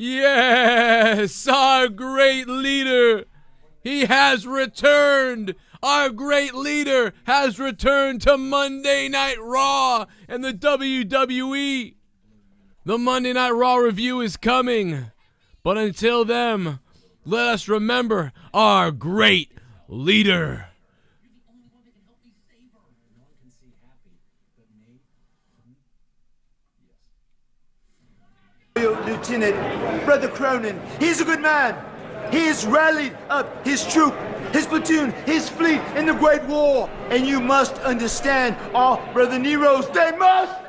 Yes, our great leader. He has returned. Our great leader has returned to Monday Night Raw and the WWE. The Monday Night Raw review is coming. But until then, let us remember our great leader. Lieutenant, Brother Cronin, he's a good man. He has rallied up his troop, his platoon, his fleet in the Great War. And you must understand, our Brother Nero's, they must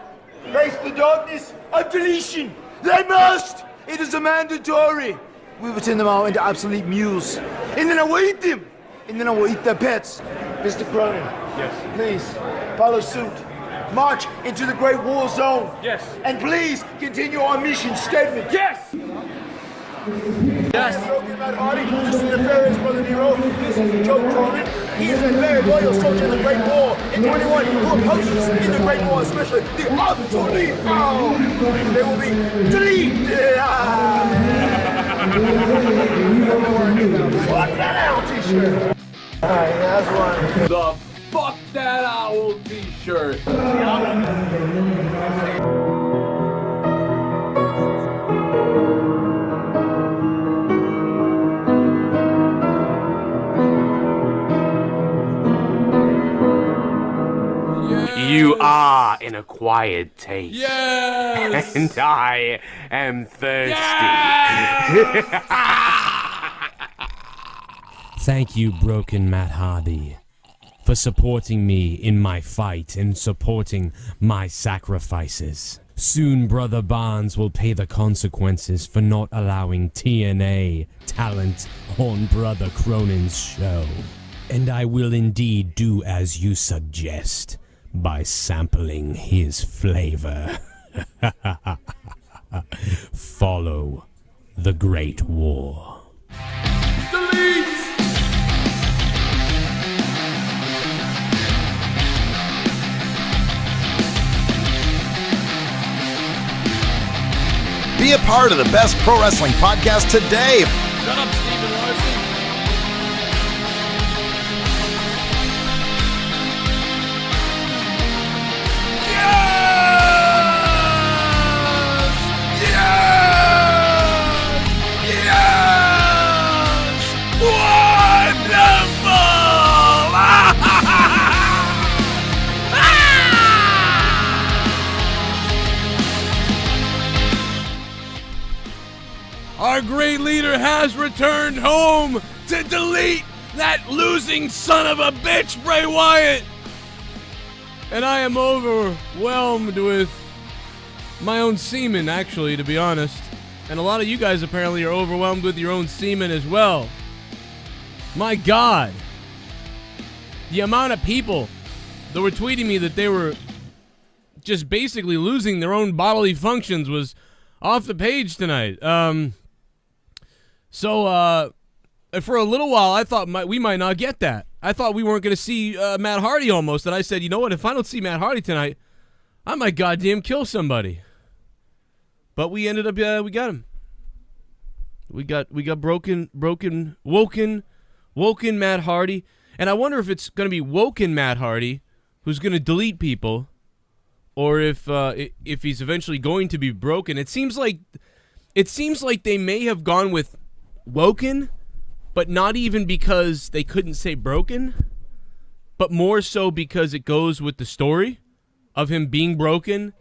face the darkness of deletion. They must. It is a mandatory. We will turn them all into obsolete mules. And then I will eat them. And then I will eat their pets. Mr. Cronin. Yes. Please, follow suit. March into the Great War Zone. Yes. And please continue our mission statement. Yes! Yes. Matt Hardy, this is the nefarious Brother Nero. This is Joe Cronin. He is a very loyal soldier in the Great War. And to anyone who opposes in the Great War, especially the obsolete, they will be deleted. Fuck that owl t-shirt. Alright, that's one. The Fuck That Owl t-shirt. You are an acquired taste. Yes! And I am thirsty. Yes! Thank you, Broken Matt Hardy, for supporting me in my fight and supporting my sacrifices. Soon Brother Barnes will pay the consequences for not allowing TNA talent on Brother Cronin's show. And I will indeed do as you suggest by sampling his flavor. Follow the Great War. Delete! Be a part of the best pro wrestling podcast today. Shut up, Stephen Larson. Our great leader has returned home to delete that losing son of a bitch, Bray Wyatt. And I am overwhelmed with my own semen, actually, to be honest. And a lot of you guys apparently are overwhelmed with your own semen as well. My God. The amount of people that were tweeting me that they were just basically losing their own bodily functions was off the page tonight. So for a little while, I thought we might not get that. I thought we weren't going to see Matt Hardy almost. And I said, you know what? If I don't see Matt Hardy tonight, I might goddamn kill somebody. But we ended up, we got him. We got woken Matt Hardy. And I wonder if it's going to be woken Matt Hardy who's going to delete people, or if he's eventually going to be broken. It seems like they may have gone with woken, but not even because they couldn't say broken, but more so because it goes with the story of him being broken,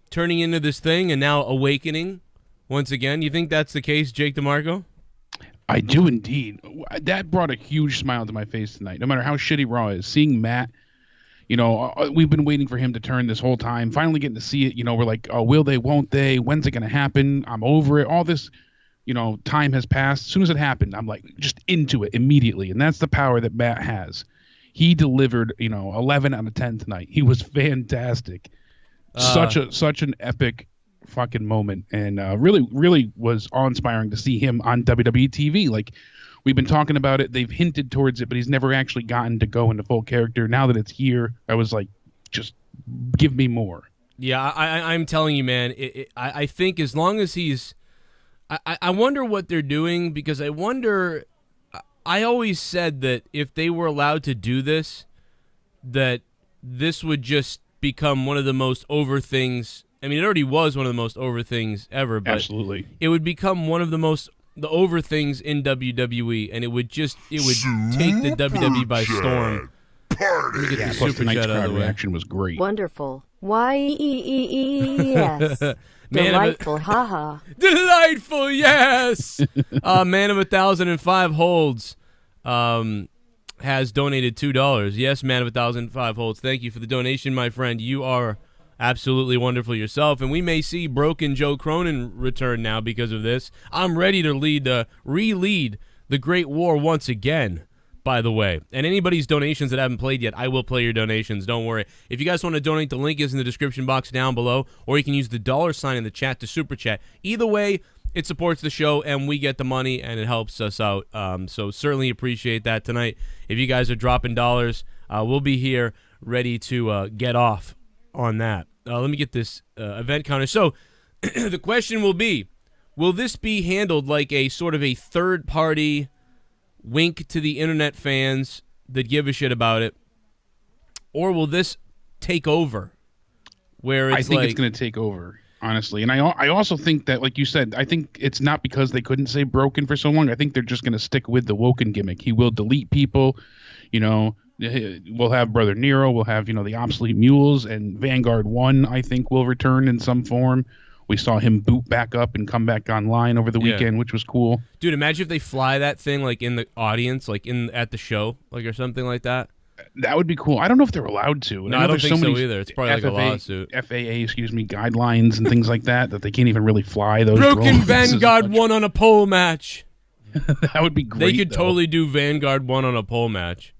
turning into this thing, and now awakening once again. You think that's the case, Jake DeMarco? I do indeed. That brought a huge smile to my face tonight. No matter how shitty Raw is, seeing Matt, we've been waiting for him to turn this whole time. Finally getting to see it. We're like, oh, will they, won't they? When's it going to happen? I'm over it. All this, time has passed. As soon as it happened, I'm like just into it immediately. And that's the power that Matt has. He delivered, 11 out of 10 tonight. He was fantastic. Such an epic fucking moment, and really was awe-inspiring to see him on WWE TV. Like, we've been talking about it, they've hinted towards it, but he's never actually gotten to go into full character. Now that it's here, I was like, just give me more. Yeah, I'm telling you, man, I think as long as he's I wonder what they're doing, because I always said that if they were allowed to do this, that this would just become one of the most over things. I mean, it already was one of the most over things ever, but Absolutely. It would become one of the over things in WWE, and it would take the WWE by storm. Let me get the Plus super tonight's chat out of crowd the way. reaction was great. Wonderful. Y-E-E-E-E-S. Delightful, haha. Delightful, yes. Man of 1,005 holds has donated $2. Yes, Man of 1,005 holds. Thank you for the donation, my friend. You are absolutely wonderful yourself, and we may see Broken Joe Cronin return now because of this. I'm ready to re-lead the Great War once again, by the way. And anybody's donations that haven't played yet, I will play your donations. Don't worry. If you guys want to donate, the link is in the description box down below, or you can use the $ in the chat to super chat. Either way, it supports the show, and we get the money, and it helps us out. So certainly appreciate that tonight. If you guys are dropping dollars, we'll be here ready to get off on that. Let me get this event counter. So the question will be, will this be handled like a sort of a third-party wink to the internet fans that give a shit about it, or will this take over? Where it's I think it's going to take over, honestly. And I also think that, like you said, I think it's not because they couldn't say Broken for so long. I think they're just going to stick with the Woken gimmick. He will delete people, you know. We'll have Brother Nero. We'll have, the Obsolete Mules, and Vanguard 1, I think, will return in some form. We saw him boot back up and come back online over the weekend, which was cool. Dude, imagine if they fly that thing like in the audience, like at the show, like or something like that. That would be cool. I don't know if they're allowed to. No, I don't think so either. It's probably like a lawsuit. FAA, guidelines and things like that they can't even really fly those. Broken Vanguard 1 on a pole match. That would be great. They could totally do Vanguard 1 on a pole match.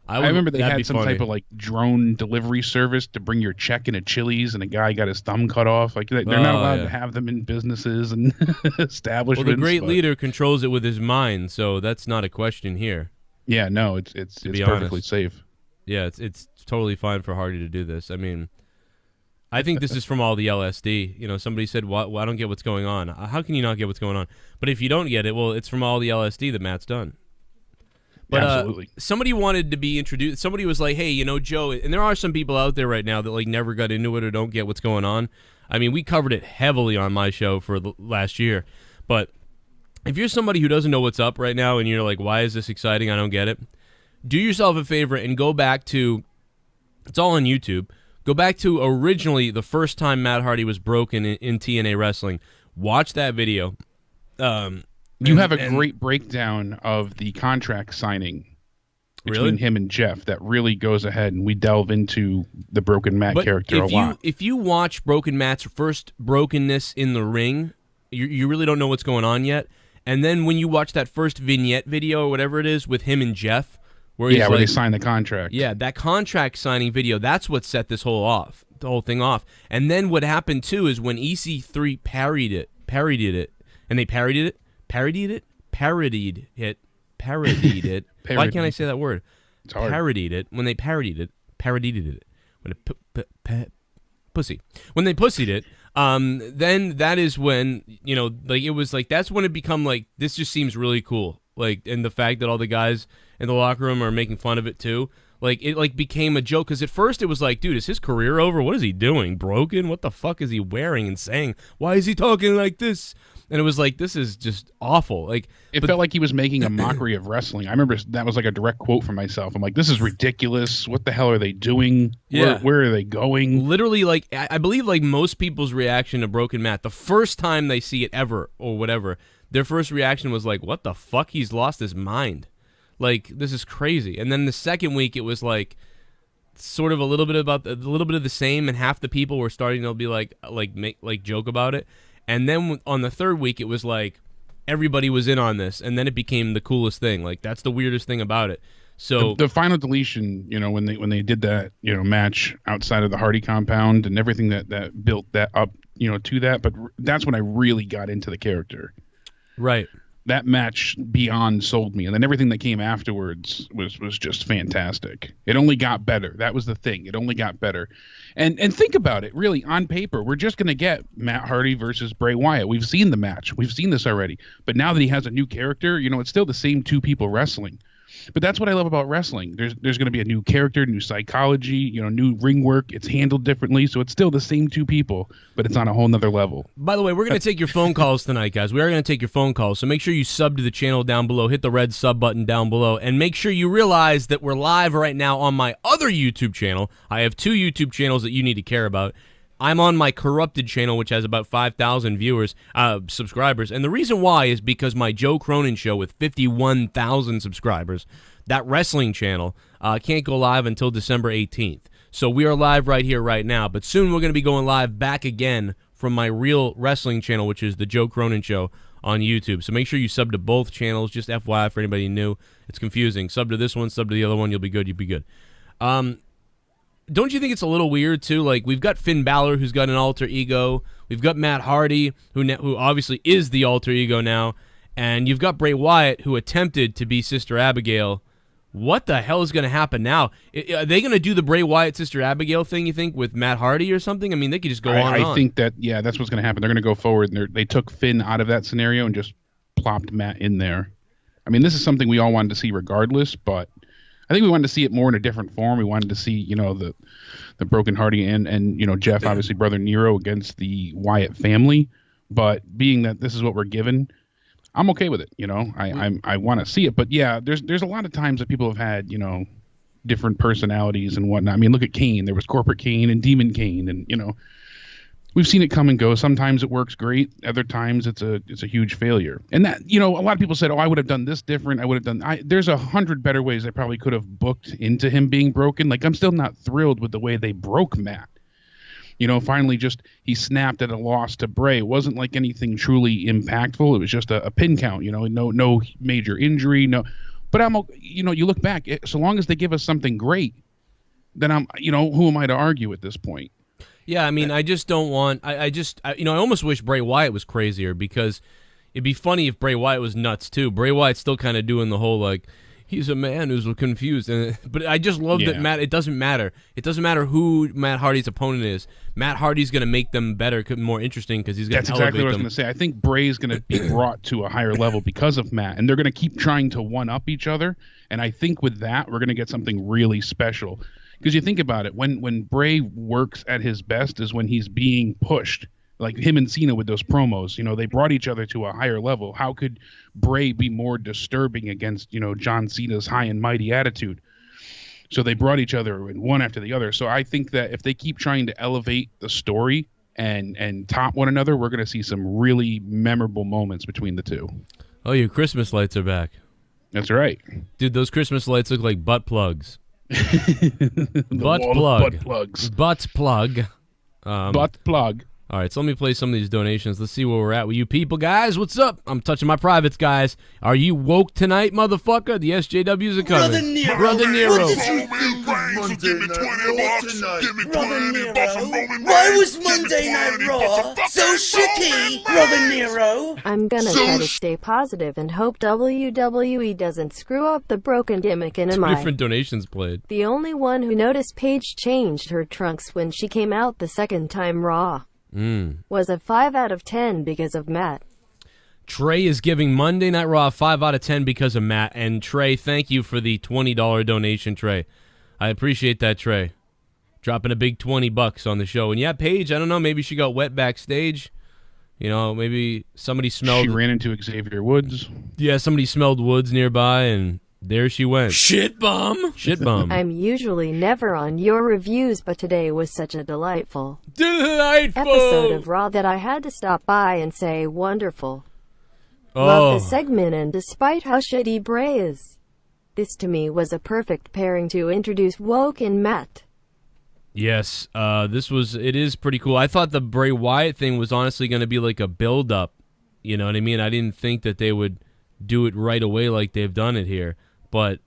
I remember they had some type of like drone delivery service to bring your check in a Chili's, and a guy got his thumb cut off. Like they're not allowed to have them in businesses and establishments. Well, the great leader controls it with his mind, so that's not a question here. Yeah, no, it's perfectly safe. Yeah, it's totally fine for Hardy to do this. I mean, I think this is from all the LSD. Somebody said, well, I don't get what's going on. How can you not get what's going on? But if you don't get it, well, it's from all the LSD that Matt's done. But absolutely. Somebody wanted to be introduced. Somebody was like, hey, Joe, and there are some people out there right now that like never got into it or don't get what's going on. I mean, we covered it heavily on my show for the last year. But if you're somebody who doesn't know what's up right now and you're like, why is this exciting? I don't get it. Do yourself a favor and go back to, it's all on YouTube, go back to originally the first time Matt Hardy was broken in TNA Wrestling. Watch that video. You have a great breakdown of the contract signing between him and Jeff that really goes ahead, and we delve into the Broken Matt character a lot. If you watch Broken Matt's first brokenness in the ring, you really don't know what's going on yet. And then when you watch that first vignette video or whatever it is with him and Jeff, where they sign the contract. Yeah, that contract signing video, that's what set this whole thing off. And then what happened too is when EC3 parodied it, and they parodied it. Why can't I say that word? It's hard. Parodied it. When they parodied it. When pussy. When they pussied it, then that is when, like it was like, that's when it become like, this just seems really cool. Like, and the fact that all the guys in the locker room are making fun of it too. Like, it like became a joke, because at first it was like, dude, is his career over? What is he doing? Broken? What the fuck is he wearing and saying? Why is he talking like this? And it was like, this is just awful. Like it felt like he was making a mockery of wrestling. I remember that was like a direct quote from myself. I'm like, this is ridiculous. What the hell are they doing? Yeah. Where are they going? Literally, like, I believe like most people's reaction to Broken Matt, the first time they see it ever or whatever, their first reaction was like, what the fuck? He's lost his mind. Like, this is crazy. And then the second week, it was like sort of a little bit of the same, and half the people were starting to be like joke about it. And then on the third week, it was like everybody was in on this, and then it became the coolest thing. Like, that's the weirdest thing about it. So the final deletion, when they did that, match outside of the Hardy compound and everything that built that up, to that. But that's when I really got into the character. Right. that match beyond sold me, and then everything that came afterwards was just fantastic. It only got better. That was the thing. It only got better. And think about it, really, on paper, we're just going to get Matt Hardy versus Bray Wyatt. We've seen the match. We've seen this already. But now that he has a new character, it's still the same two people wrestling. But that's what I love about wrestling. There's going to be a new character, new psychology, new ring work. It's handled differently, so it's still the same two people, but it's on a whole nother level. By the way, we're going to take your phone calls tonight, guys. We are going to take your phone calls, so make sure you sub to the channel down below. Hit the red sub button down below, and make sure you realize that we're live right now on my other YouTube channel. I have 2 YouTube channels that you need to care about. I'm on my corrupted channel, which has about 5,000 subscribers. And the reason why is because my Joe Cronin show with 51,000 subscribers, that wrestling channel, can't go live until December 18th. So we are live right here, right now. But soon we're going to be going live back again from my real wrestling channel, which is the Joe Cronin Show on YouTube. So make sure you sub to both channels. Just FYI for anybody new. It's confusing. Sub to this one, sub to the other one. You'll be good. You'll be good. Don't you think it's a little weird, too? Like, we've got Finn Balor, who's got an alter ego. We've got Matt Hardy, who obviously is the alter ego now. And you've got Bray Wyatt, who attempted to be Sister Abigail. What the hell is going to happen now? Are they going to do the Bray Wyatt Sister Abigail thing, you think, with Matt Hardy or something? I mean, they could just go on and on. I think that, that's what's going to happen. They're going to go forward, and they took Finn out of that scenario and just plopped Matt in there. I mean, this is something we all wanted to see regardless, but I think we wanted to see it more in a different form. We wanted to see, the Broken Hardy and Jeff, obviously brother Nero, against the Wyatt family. But being that this is what we're given, I'm okay with it. I want to see it. But yeah, there's a lot of times that people have had, different personalities and whatnot. I mean, look at Kane. There was corporate Kane and demon Kane, and we've seen it come and go. Sometimes it works great. Other times it's a huge failure. And that, a lot of people said, oh, I would have done this different. I would have done, there's 100 better ways I probably could have booked into him being broken. Like, I'm still not thrilled with the way they broke Matt. Finally he snapped at a loss to Bray. It wasn't like anything truly impactful. It was just a pin count, no major injury. No, but you look back, so long as they give us something great, then who am I to argue at this point? Yeah, I mean, I just don't want. I almost wish Bray Wyatt was crazier, because it'd be funny if Bray Wyatt was nuts too. Bray Wyatt's still kind of doing the whole like he's a man who's confused, but I just love that Matt. It doesn't matter. It doesn't matter who Matt Hardy's opponent is. Matt Hardy's going to make them better, more interesting, because he's going to elevate them. That's exactly what I was going to say. I think Bray's going to be brought to a higher level because of Matt, and they're going to keep trying to one up each other. And I think with that, we're going to get something really special. Because you think about it, when Bray works at his best is when he's being pushed. Like him and Cena with those promos, they brought each other to a higher level. How could Bray be more disturbing against, John Cena's high and mighty attitude? So they brought each other in one after the other. So I think that if they keep trying to elevate the story and top one another, we're going to see some really memorable moments between the two. Oh, your Christmas lights are back. That's right. Dude, those Christmas lights look like butt plugs. Butt plugs. Butt plug. Butt plug. All right, so let me play some of these donations. Let's see where we're at with you people, guys. What's up? I'm touching my privates, guys. Are you woke tonight, motherfucker? The SJWs are coming. Brother Nero. What did you think of Monday Night Raw tonight? Brother Nero. Why was Monday Night Raw so shitty, Brother Nero? I'm gonna try to stay positive and hope WWE doesn't screw up the broken gimmick in Two different donations played. The only one who noticed Paige changed her trunks when she came out the second time Raw. Was a 5 out of 10 because of Matt. Trey is giving Monday Night Raw a 5 out of 10 because of Matt. And Trey, thank you for the $20 donation, Trey. I appreciate that, Trey. Dropping a big $20 on the show. And yeah, Paige, I don't know, maybe she got wet backstage. Maybe somebody smelled... She ran into Xavier Woods. Yeah, somebody smelled Woods nearby, and there she went. Shitbum. I'm usually never on your reviews, but today was such a delightful episode of Raw that I had to stop by and say wonderful. Love the segment, and despite how shitty Bray is, this to me was a perfect pairing to introduce Woke and Matt. Yes, it is pretty cool. I thought the Bray Wyatt thing was honestly going to be like a build-up. You know what I mean? I didn't think that they would do it right away like they've done it here. But,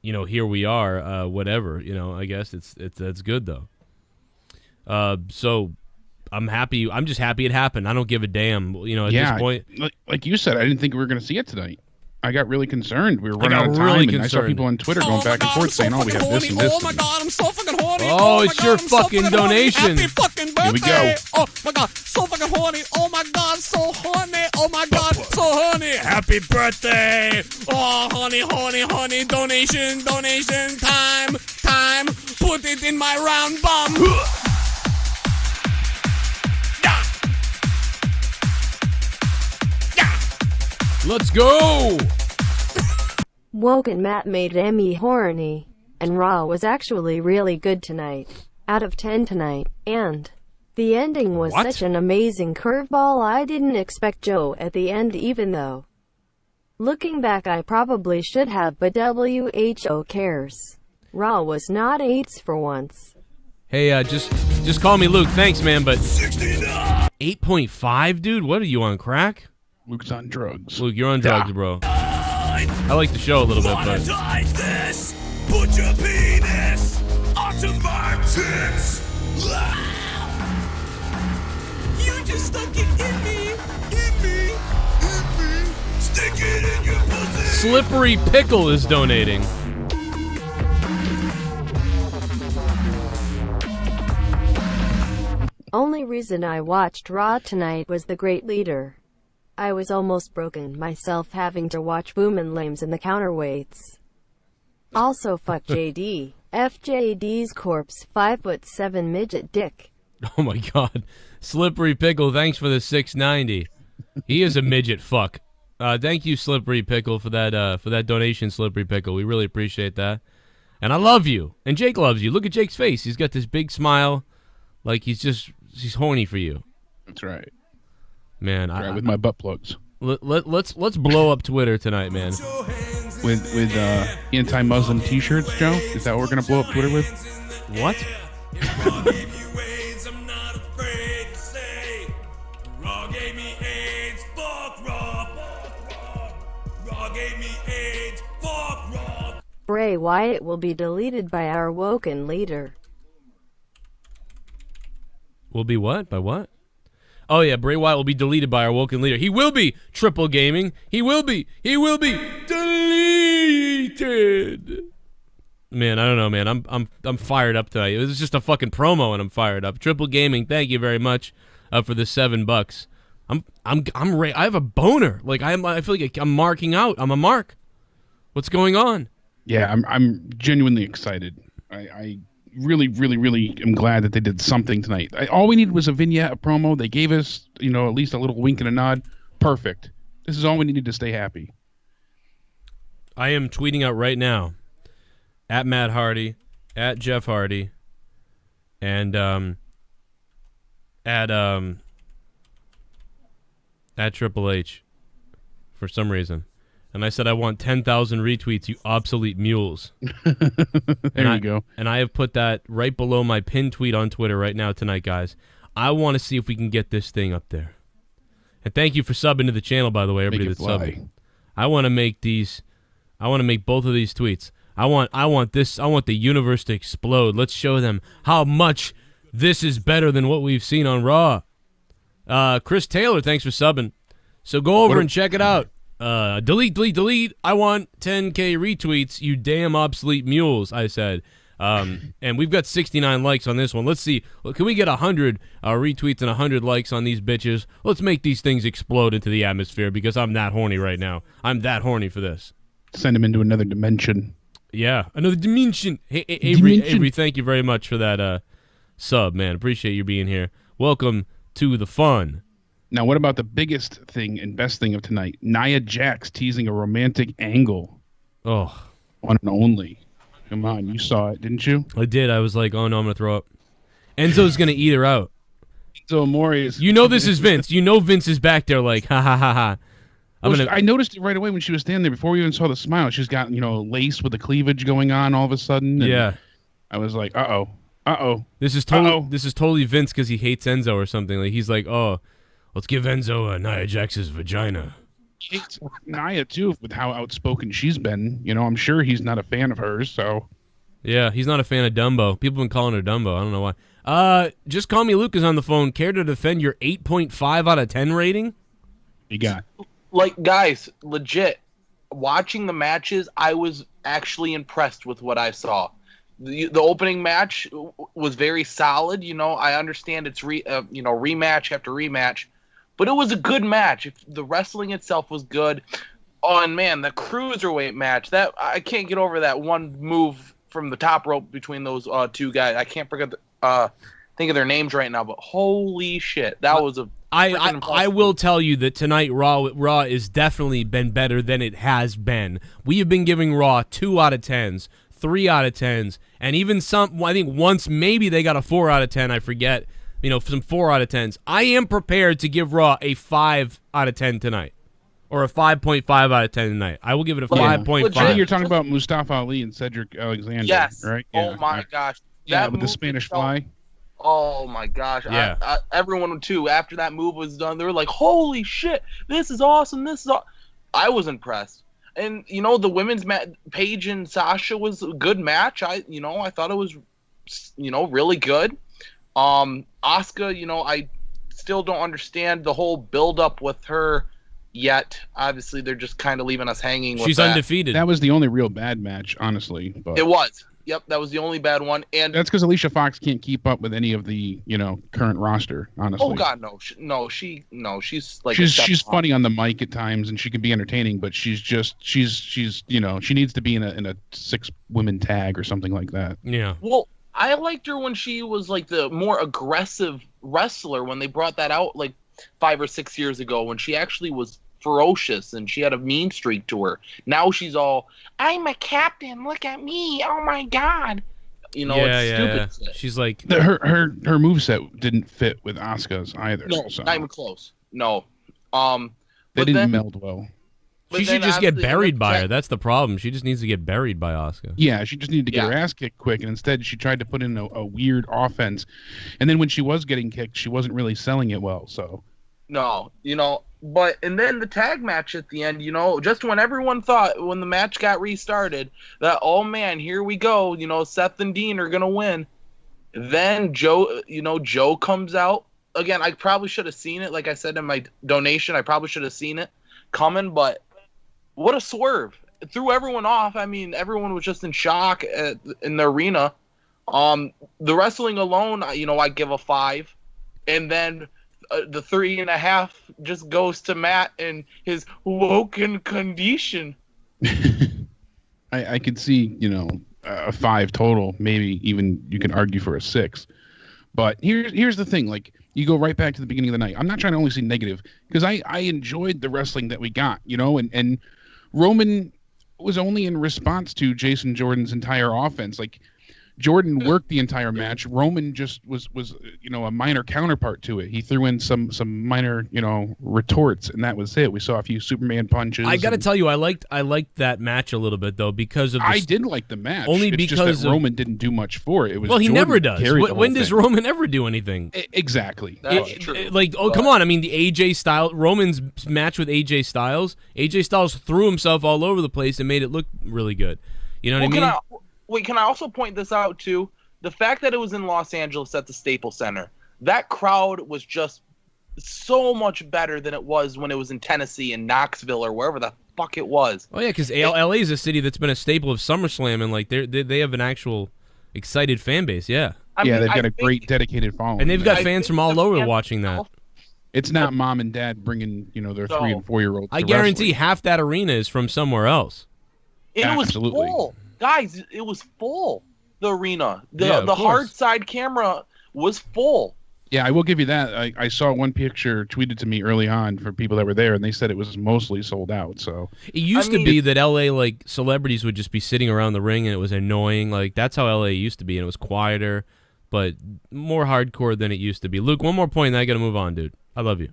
here we are, whatever, I guess that's good, though. So, I'm happy. I'm just happy it happened. I don't give a damn. You know, at this point, like you said, I didn't think we were going to see it tonight. I got really concerned. We were running out of time, and I saw people on Twitter going back and forth saying, "Oh, we have this and this." Oh my God, I'm so fucking horny. Oh, it's your fucking donation. Happy fucking birthday. Here we go. Oh my God, so fucking horny. Oh my God, so horny. Oh my God, so horny. Happy birthday. Oh, honey, honey, honey. Donation, donation. Time. Put it in my round bum. Let's go! Woken Matt made Emmy horny, and Raw was actually really good tonight. Out of 10 tonight, and the ending was such an amazing curveball. I didn't expect Joe at the end, even though looking back I probably should have, but WHO cares. Raw was not 8s for once. Hey, just call me Luke. Thanks, man, but 8.5, dude? What are you on, crack? Luke's on drugs. Luke, you're on drugs, bro. I like the show a little bit, but... This. Put your penis onto my tits. You just stuck it in me. Stick it in your pussy. Slippery Pickle is donating. Only reason I watched Raw tonight was the Great Leader. I was almost broken myself having to watch women lames in the counterweights. Also fuck JD. FJD's corpse, 5'7" midget dick. Oh my God. Slippery Pickle, thanks for the $6.90. He is a midget fuck. Thank you, Slippery Pickle, for that donation, Slippery Pickle. We really appreciate that. And I love you. And Jake loves you. Look at Jake's face. He's got this big smile, like he's horny for you. That's right. Man, with my butt plugs. Let's blow up Twitter tonight, man. With anti-Muslim T-shirts, Joe. Is that what we're gonna blow up Twitter with? What? Bray Wyatt will be deleted by our woken leader. Will be what? By what? Oh yeah, Bray Wyatt will be deleted by our woken leader. He will be triple gaming. He will be deleted. Man, I don't know, man. I'm fired up tonight. It was just a fucking promo, and I'm fired up. Triple gaming. Thank you very much for the $7. I'm ready. I have a boner. Like I feel like I'm marking out. I'm a mark. What's going on? Yeah, I'm genuinely excited. I really am glad that they did something tonight. All we needed was a vignette, a promo. They gave us, at least a little wink and a nod. Perfect. This is all we needed to stay happy. I am tweeting out right now at Matt Hardy, at Jeff Hardy, and at Triple H for some reason. And I said, I want 10,000 retweets, you obsolete mules. There you go. And I have put that right below my pinned tweet on Twitter right now tonight, guys. I want to see if we can get this thing up there. And thank you for subbing to the channel, by the way, everybody that's subbing. I want to make both of these tweets. I want the universe to explode. Let's show them how much this is better than what we've seen on Raw. Chris Taylor, thanks for subbing. So go over and check it out. Delete. I want 10K retweets, you damn obsolete mules, I said. And we've got 69 likes on this one. Let's see. Can we get 100 retweets and 100 likes on these bitches? Let's make these things explode into the atmosphere because I'm that horny right now. I'm that horny for this. Send him into another dimension. Yeah, another dimension. Hey, Avery, thank you very much for that sub, man. Appreciate you being here. Welcome to the fun. Now, what about the biggest thing and best thing of tonight? Nia Jax teasing a romantic angle. Oh. One and only. Come on, you saw it, didn't you? I did. I was like, oh no, I'm going to throw up. Enzo's going to eat her out. Enzo Amore is... You know this is Vince. You know Vince is back there like, ha ha ha ha. I noticed it right away when she was standing there before we even saw the smile. She's got, lace with the cleavage going on all of a sudden. Yeah. I was like, uh-oh. This is totally Vince because he hates Enzo or something. Like he's like, oh... Let's give Enzo Nia Jax's vagina. He hates Nia, too, with how outspoken she's been. I'm sure he's not a fan of hers, so... Yeah, he's not a fan of Dumbo. People have been calling her Dumbo. I don't know why. Just call me Lucas on the phone. Care to defend your 8.5 out of 10 rating? You got. Like, guys, legit, watching the matches, I was actually impressed with what I saw. The opening match was very solid. You know, I understand it's rematch after rematch, but it was a good match. The wrestling itself was good. Oh, and man, the cruiserweight match, that I can't get over that one move from the top rope between those two guys. I can't think of their names right now, but holy shit, that was a. I will tell you that tonight Raw is definitely been better than it has been. We have been giving Raw 2 out of 10s, 3 out of 10s, and even some. I think once maybe they got a 4 out of 10. I forget. You know, some 4 out of 10s. I am prepared to give Raw a 5 out of 10 tonight. Or a 5.5 out of 10 tonight. I will give it a 5.5. I think you're talking about Mustafa Ali and Cedric Alexander, yes. right? Oh, my gosh. Yeah, with the Spanish Fly. Oh, my gosh. Yeah. Everyone, too, after that move was done, they were like, holy shit, this is awesome. I was impressed. And, you know, the women's match, Paige and Sasha was a good match. I thought it was, really good. Asuka, I still don't understand the whole build-up with her yet. Obviously, they're just kind of leaving us hanging with She's that. undefeated. That was the only real bad match, honestly. But it was. Yep, that was the only bad one. And that's because Alicia Fox can't keep up with any of the, current roster, honestly. Oh, God, no. She's like... She's funny on the mic at times, and she can be entertaining, but she's she needs to be in a 6-women tag or something like that. Yeah. Well, I liked her when she was, like, the more aggressive wrestler when they brought that out, like, 5 or 6 years ago, when she actually was ferocious and she had a mean streak to her. Now she's all, I'm a captain, look at me, oh my god. It's stupid. She's like her moveset didn't fit with Asuka's either. No, so. not even close. No. They didn't meld well. She should just get buried by her. That's the problem. She just needs to get buried by Asuka. Yeah, she just needed to get her ass kicked quick, and instead she tried to put in a weird offense. And then when she was getting kicked, she wasn't really selling it well, so. No, and then the tag match at the end, just when everyone thought, when the match got restarted, that, oh man, here we go, Seth and Dean are going to win. Then Joe comes out. Again, I probably should have seen it. Like I said in my donation, I probably should have seen it coming, but what a swerve. It threw everyone off. I mean, everyone was just in shock in the arena. The wrestling alone, I give a 5. And then the 3.5 just goes to Matt and his woken condition. I could see, a 5 total. Maybe even you can argue for a 6. But here's the thing. Like, you go right back to the beginning of the night. I'm not trying to only see negative, because I enjoyed the wrestling that we got, and Roman was only in response to Jason Jordan's entire offense. Like, Jordan worked the entire match. Roman just was a minor counterpart to it. He threw in some minor, retorts, and that was it. We saw a few Superman punches. I got to tell you, I liked that match a little bit though, because of I did like the match. Only because just that Roman didn't do much for it. It was he Jordan never does. When does thing. Roman ever do anything? Exactly. Come on. I mean, the AJ Styles Roman's match with AJ Styles. AJ Styles threw himself all over the place and made it look really good. You know what I mean? Can I also point this out, too? The fact that it was in Los Angeles at the Staples Center, that crowd was just so much better than it was when it was in Tennessee and Knoxville or wherever the fuck it was. Oh, yeah, because LA is a city that's been a staple of SummerSlam, and, like, they have an actual excited fan base, yeah. They've got a great dedicated following. And they've got fans from all over watching that. It's not mom and dad bringing, their 3 and 4-year-olds. I guarantee half that arena is from somewhere else. It was full. Guys, it was full, the arena. The hard side camera was full. Yeah, I will give you that. I saw one picture tweeted to me early on for people that were there, and they said it was mostly sold out. So it used to be that LA, like, celebrities would just be sitting around the ring, and it was annoying. Like, that's how LA used to be, and it was quieter, but more hardcore than it used to be. Luke, one more point, and I got to move on, dude. I love you.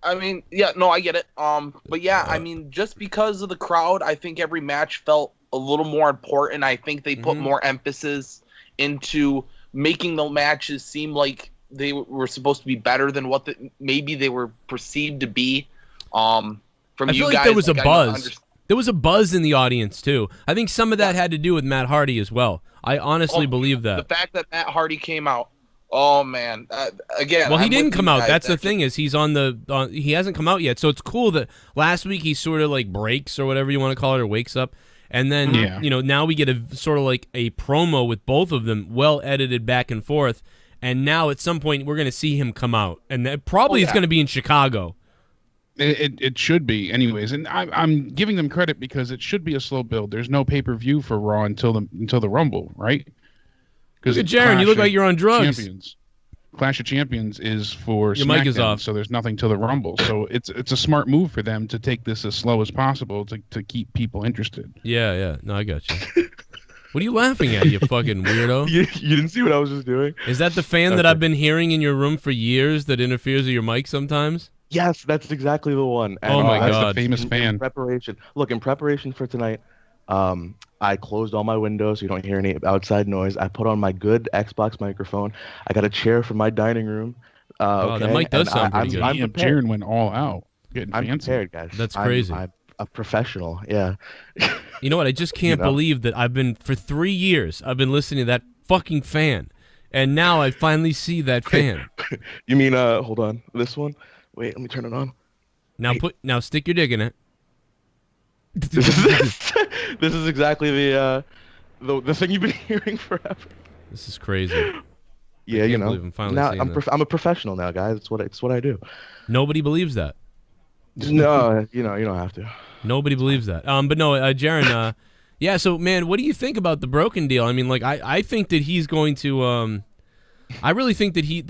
I mean, yeah, no, I get it. But yeah, I mean, just because of the crowd, I think every match felt a little more important. I think they put more emphasis into making the matches seem like they were supposed to be better than what maybe they were perceived to be. From I feel like there was a buzz. There was a buzz in the audience too. I think some of that had to do with Matt Hardy as well. I honestly believe that. The fact that Matt Hardy came out Oh man, again. Well, he I'm didn't with come you out. guys. That's the thing is he hasn't come out yet. So it's cool that last week he sort of like breaks or whatever you want to call it or wakes up, and then now we get a sort of like a promo with both of them, well edited back and forth, and now at some point we're gonna see him come out, and that probably is gonna be in Chicago. It should be, anyways, and I'm giving them credit because it should be a slow build. There's no pay-per-view for Raw until the Rumble, right? Look at Jaron, you look like you're on drugs. Clash of Champions is for your SmackDown, mic is off, so there's nothing till the Rumble. So it's a smart move for them to take this as slow as possible to keep people interested. Yeah. No, I got you. What are you laughing at, you fucking weirdo? You didn't see what I was just doing? Is that the fan that I've been hearing in your room for years that interferes with your mic sometimes? Yes, that's exactly the one. And, oh my God, that's the famous fan. In preparation for tonight, I closed all my windows so you don't hear any outside noise. I put on my good Xbox microphone. I got a chair from my dining room. That mic does sound pretty good. I'm Jaron went all out. I'm prepared, guys. That's crazy. I'm a professional, yeah. You know what? I just can't believe that for 3 years, I've been listening to that fucking fan. And now I finally see that fan. You mean, hold on, this one? Wait, let me turn it on. Now stick your dick in it. This is exactly the thing you've been hearing forever. This is crazy. Yeah, I'm finally I'm a professional now, guys. It's what I do. Nobody believes that. No, you don't have to. Nobody believes that. But no, Jaron. Yeah. So, man, what do you think about the Broken deal? I mean, like, I think that he's going to. I really think that he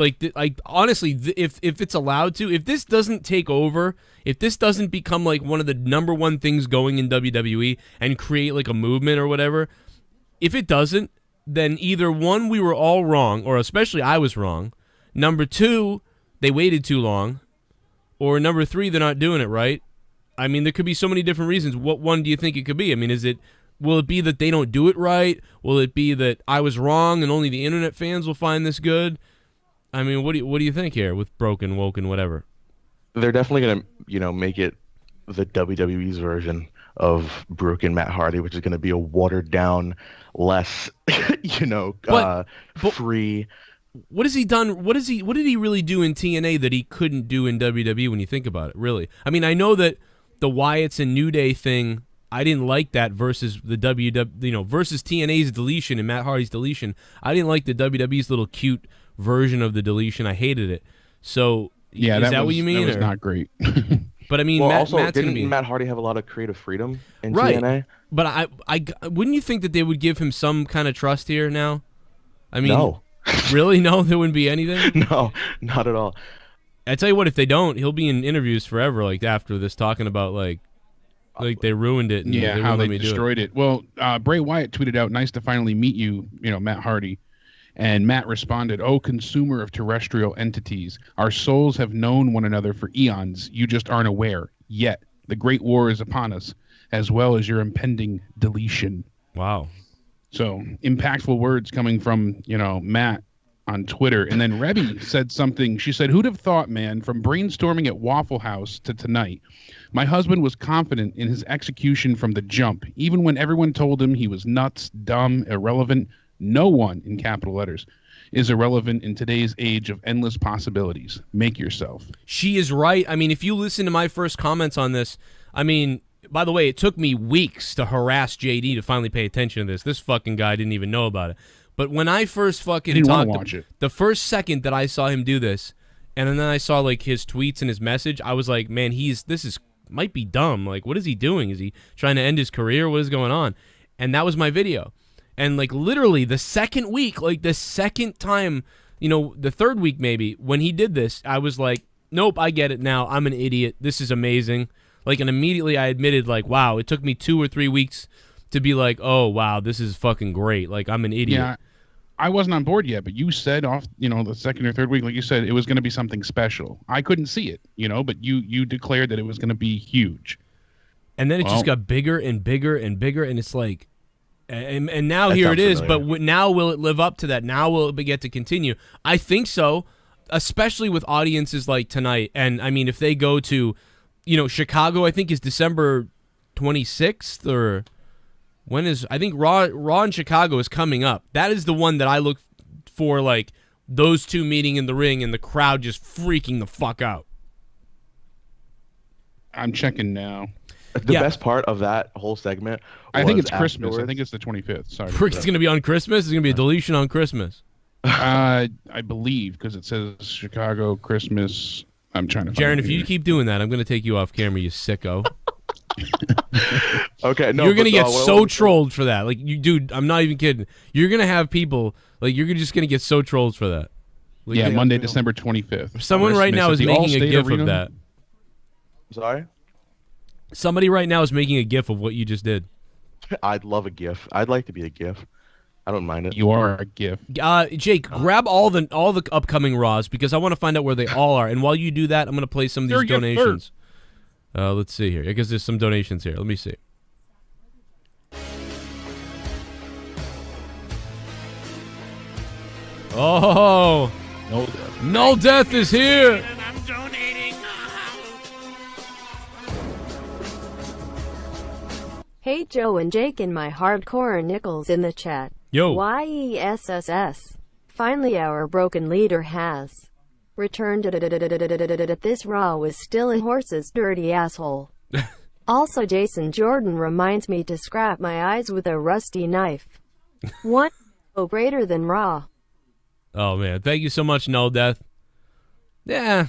honestly, if it's allowed to, if this doesn't take over, if this doesn't become like one of the #1 things going in WWE and create like a movement or whatever, if it doesn't, then either one, we were all wrong, or especially I was wrong. #2, they waited too long, or #3, they're not doing it right. I mean, there could be so many different reasons. What one do you think it could be? I mean, will it be that they don't do it right? Will it be that I was wrong and only the internet fans will find this good? I mean, what do you think here with Broken, Woken, whatever? They're definitely gonna, make it the WWE's version of Broken Matt Hardy, which is gonna be a watered down, less, free. What has he done? What did he really do in TNA that he couldn't do in WWE when you think about it? Really, I mean, I know that the Wyatts and New Day thing, I didn't like that versus the versus TNA's deletion and Matt Hardy's deletion. I didn't like the WWE's little cute version of the deletion. I hated it. So yeah, is that what you mean? That was not great. But I mean, Matt Hardy have a lot of creative freedom in TNA? But I wouldn't you think that they would give him some kind of trust here now? I mean, no. Really? No, there wouldn't be anything? No, not at all. I tell you what, if they don't, he'll be in interviews forever, like after this, talking about like they ruined it. And how they destroyed it. Well, Bray Wyatt tweeted out, "Nice to finally meet you, Matt Hardy." And Matt responded, "Oh, consumer of terrestrial entities, our souls have known one another for eons. You just aren't aware yet. The Great War is upon us, as well as your impending deletion." Wow. So impactful words coming from, Matt on Twitter. And then Rebby said something. She said, "Who'd have thought, man, from brainstorming at Waffle House to tonight, my husband was confident in his execution from the jump, even when everyone told him he was nuts, dumb, irrelevant. No one, in capital letters, is irrelevant in today's age of endless possibilities. Make yourself." She is right. I mean, if you listen to my first comments on this, I mean, by the way, it took me weeks to harass JD to finally pay attention to this. This fucking guy didn't even know about it. But when I first fucking talked, the first second that I saw him do this, and then I saw like his tweets and his message, I was like, man, might be dumb. Like, what is he doing? Is he trying to end his career? What is going on? And that was my video. And like literally the second week, like the second time, the third week maybe, when he did this, I was like, nope, I get it now. I'm an idiot. This is amazing. Like, and immediately I admitted, like, wow, it took me 2 or 3 weeks to be like, oh, wow, this is fucking great. Like, I'm an idiot. Yeah, I wasn't on board yet, but you said off, the second or third week, like you said, it was going to be something special. I couldn't see it, but you declared that it was going to be huge. And then it just got bigger and bigger and bigger, and it's like, and now here it is, familiar. But now will it live up to that? Now will it get to continue? I think so, especially with audiences like tonight. And, I mean, if they go to, Chicago, I think is December 26th, or I think Raw in Chicago is coming up. That is the one that I look for, like, those two meeting in the ring and the crowd just freaking the fuck out. I'm checking now. The best part of that whole segment I think it's afterwards. Christmas. I think it's the 25th. Sorry. It's going to be on Christmas? It's going to be a deletion on Christmas. I believe, because it says Chicago Christmas. I'm trying to find Jaron, it if you here. keep doing that, I'm going to take you off camera, you sicko. Okay, no, you're going to get what I so wanted to- trolled for that. Like, you, dude, I'm not even kidding. You're going to have people, like, you're just going to get so trolled for that. Like, Yeah, Monday, December 25th. Someone right now is Christmas at the making a Allstate gif Arena. of that. Sorry? Somebody right now is making a gif of what you just did. I'd love a GIF. I'd like to be a GIF. I don't mind it. You are a GIF. Jake, grab all the upcoming Raws because I want to find out where they all are. And while you do that, I'm going to play some of these They're donations. Let's see here. Because there's some donations here. Let me see. Oh, no death is here. I'm donating. Hey Joe and Jake and my hardcore nickels in the chat. Yo. YESSS. Finally our broken leader has returned. This Raw was still a horse's dirty asshole. Also Jason Jordan reminds me to scrap my eyes with a rusty knife. One greater than Raw. Oh, man. Thank you so much, No Death. Yeah.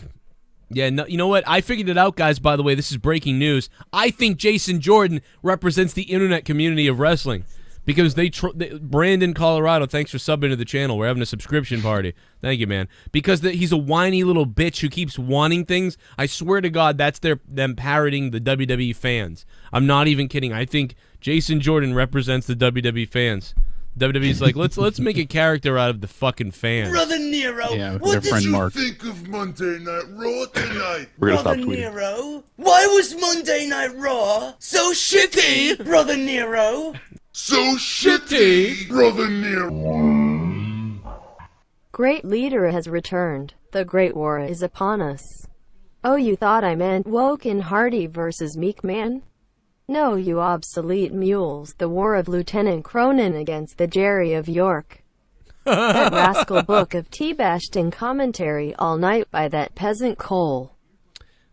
Yeah, no, you know what? I figured it out, guys, by the way. This is breaking news. I think Jason Jordan represents the internet community of wrestling because Brandon, Colorado, thanks for subbing to the channel. We're having a subscription party. Thank you, man. Because he's a whiny little bitch who keeps wanting things. I swear to God, that's them parroting the WWE fans. I'm not even kidding. I think Jason Jordan represents the WWE fans. WWE's like, let's make a character out of the fucking fans. Brother Nero, Yeah, with what their did friend you Mark. Think of Monday Night Raw tonight. We're gonna Brother stop tweeting. Nero, why was Monday Night Raw so shitty? Brother Nero. So shitty, Brother Nero. Great leader has returned. The Great War is upon us. Oh, you thought I meant Woken Hardy versus McMahon? No, you obsolete mules. The War of Lieutenant Cronin against the Jerry of York. That rascal book of tea bashed in commentary all night by that peasant Cole.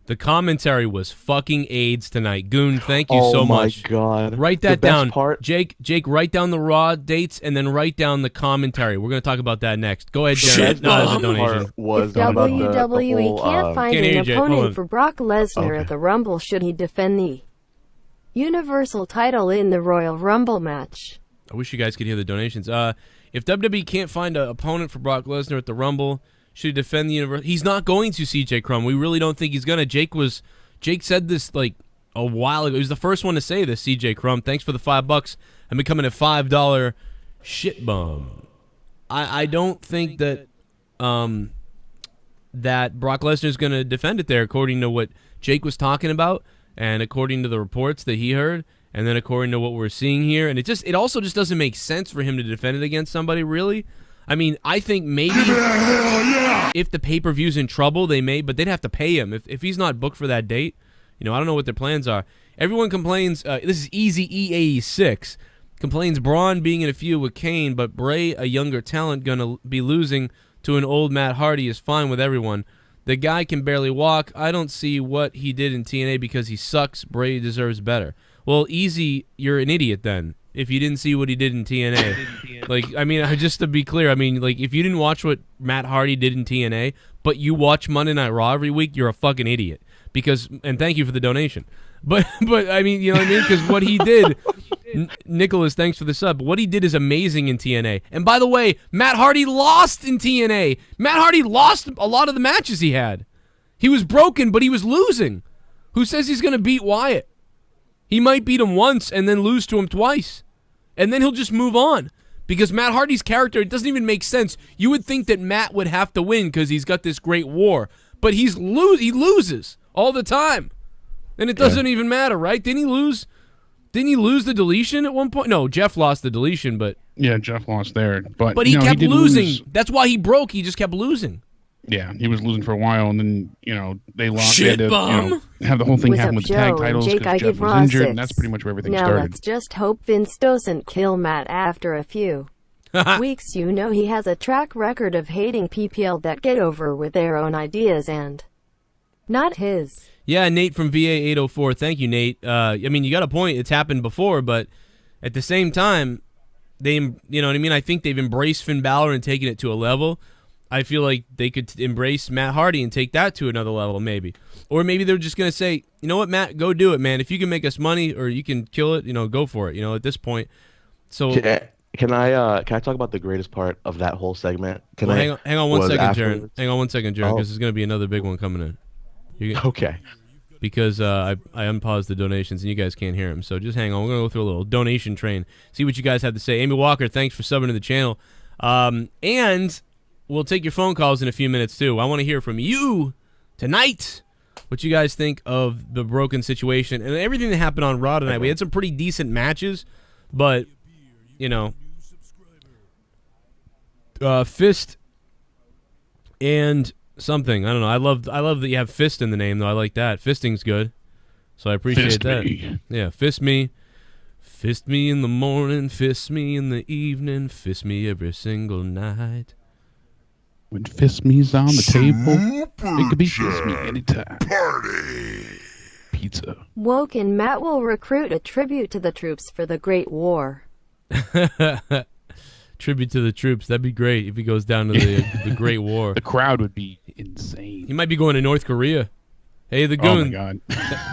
The commentary was fucking AIDS tonight. Goon, thank you so much. Oh my God. Write The that best down. part- Jake, write down the Raw dates and then write down the commentary. We're going to talk about that next. Go ahead, Jared. No, that's a donation. Part was If about WWE the whole, can't find Can't hear an you, Jake. Hold on. opponent for Brock Lesnar Okay. at the Rumble, should he defend the Universal title in the Royal Rumble match? I wish you guys could hear the donations. If WWE can't find an opponent for Brock Lesnar at the Rumble, should he defend the universe? He's not going to, CJ Crum. We really don't think he's going to. Jake said this like a while ago. He was the first one to say this, CJ Crum. Thanks for the $5 and becoming a $5 shitbum. I don't think that that Brock Lesnar is going to defend it there, according to what Jake was talking about, and according to the reports that he heard, and then according to what we're seeing here. And it also just doesn't make sense for him to defend it against somebody, really. I mean, I think maybe if the pay-per-view's in trouble, they may, but they'd have to pay him. If he's not booked for that date, I don't know what their plans are. Everyone complains, this is Easy EA6, complains Braun being in a feud with KANE, but Bray, a younger talent, gonna be losing to an old Matt Hardy is fine with everyone. The guy can barely walk. I don't see what he did in TNA because he sucks. Bray deserves better. Well, Easy, you're an idiot then. If you didn't see what he did in TNA. Just to be clear, if you didn't watch what Matt Hardy did in TNA, but you watch Monday Night Raw every week, you're a fucking idiot. And thank you for the donation. But you know what I mean? Because what he did, Nicholas, thanks for the sub. What he did is amazing in TNA. And by the way, Matt Hardy lost in TNA. Matt Hardy lost a lot of the matches he had. He was broken, but he was losing. Who says he's going to beat Wyatt? He might beat him once and then lose to him twice. And then he'll just move on. Because Matt Hardy's character, it doesn't even make sense. You would think that Matt would have to win because he's got this great war. But he loses all the time. And it doesn't even matter, right? Didn't he lose the deletion at one point? No, Jeff lost the deletion, but... Yeah, Jeff lost there. But he kept did losing. That's why he broke. He just kept losing. Yeah, he was losing for a while, and then, they lost. Shit They had to, bum. have the whole thing What's happen up, with the tag Joe? titles Jake, because I Jeff give was Raw injured, 6. and that's pretty much where everything now started. let's just hope Vince doesn't kill Matt after a few. Weeks, you know he has a track record of hating PPL that get over with their own ideas and not his. Yeah, Nate from VA804. Thank you, Nate. I mean, you got a point. It's happened before, but at the same time, you know what I mean? I think they've embraced Finn Balor and taken it to a level. I feel like they could embrace Matt Hardy and take that to another level, maybe. Or maybe they're just going to say, you know what, Matt, go do it, man. If you can make us money or you can kill it, go for it, at this point. So Can I talk about the greatest part of that whole segment? Hang on 1 second, Jaron. Hang on 1 second, Jaron, because there's going to be another big one coming in. Okay. Because I unpaused the donations and you guys can't hear them. So just hang on. We're going to go through a little donation train. See what you guys have to say. Amy Walker, thanks for subbing to the channel. And we'll take your phone calls in a few minutes, too. I want to hear from you tonight what you guys think of the broken situation and everything that happened on Raw tonight. We had some pretty decent matches, but, Fist and something. I don't know. I love that you have Fist in the name, though. I like that. Fisting's good. So I appreciate that. Me. Yeah, fist me. Fist me in the morning, fist me in the evening, fist me every single night. When fist me's on the table, it could be fist me anytime. Party! Pizza. Woke and Matt will recruit a tribute to the troops for the Great War. Tribute to the troops. That'd be great if he goes down to the Great War. The crowd would be insane. He might be going to North Korea. Hey, the goon. Oh, my God.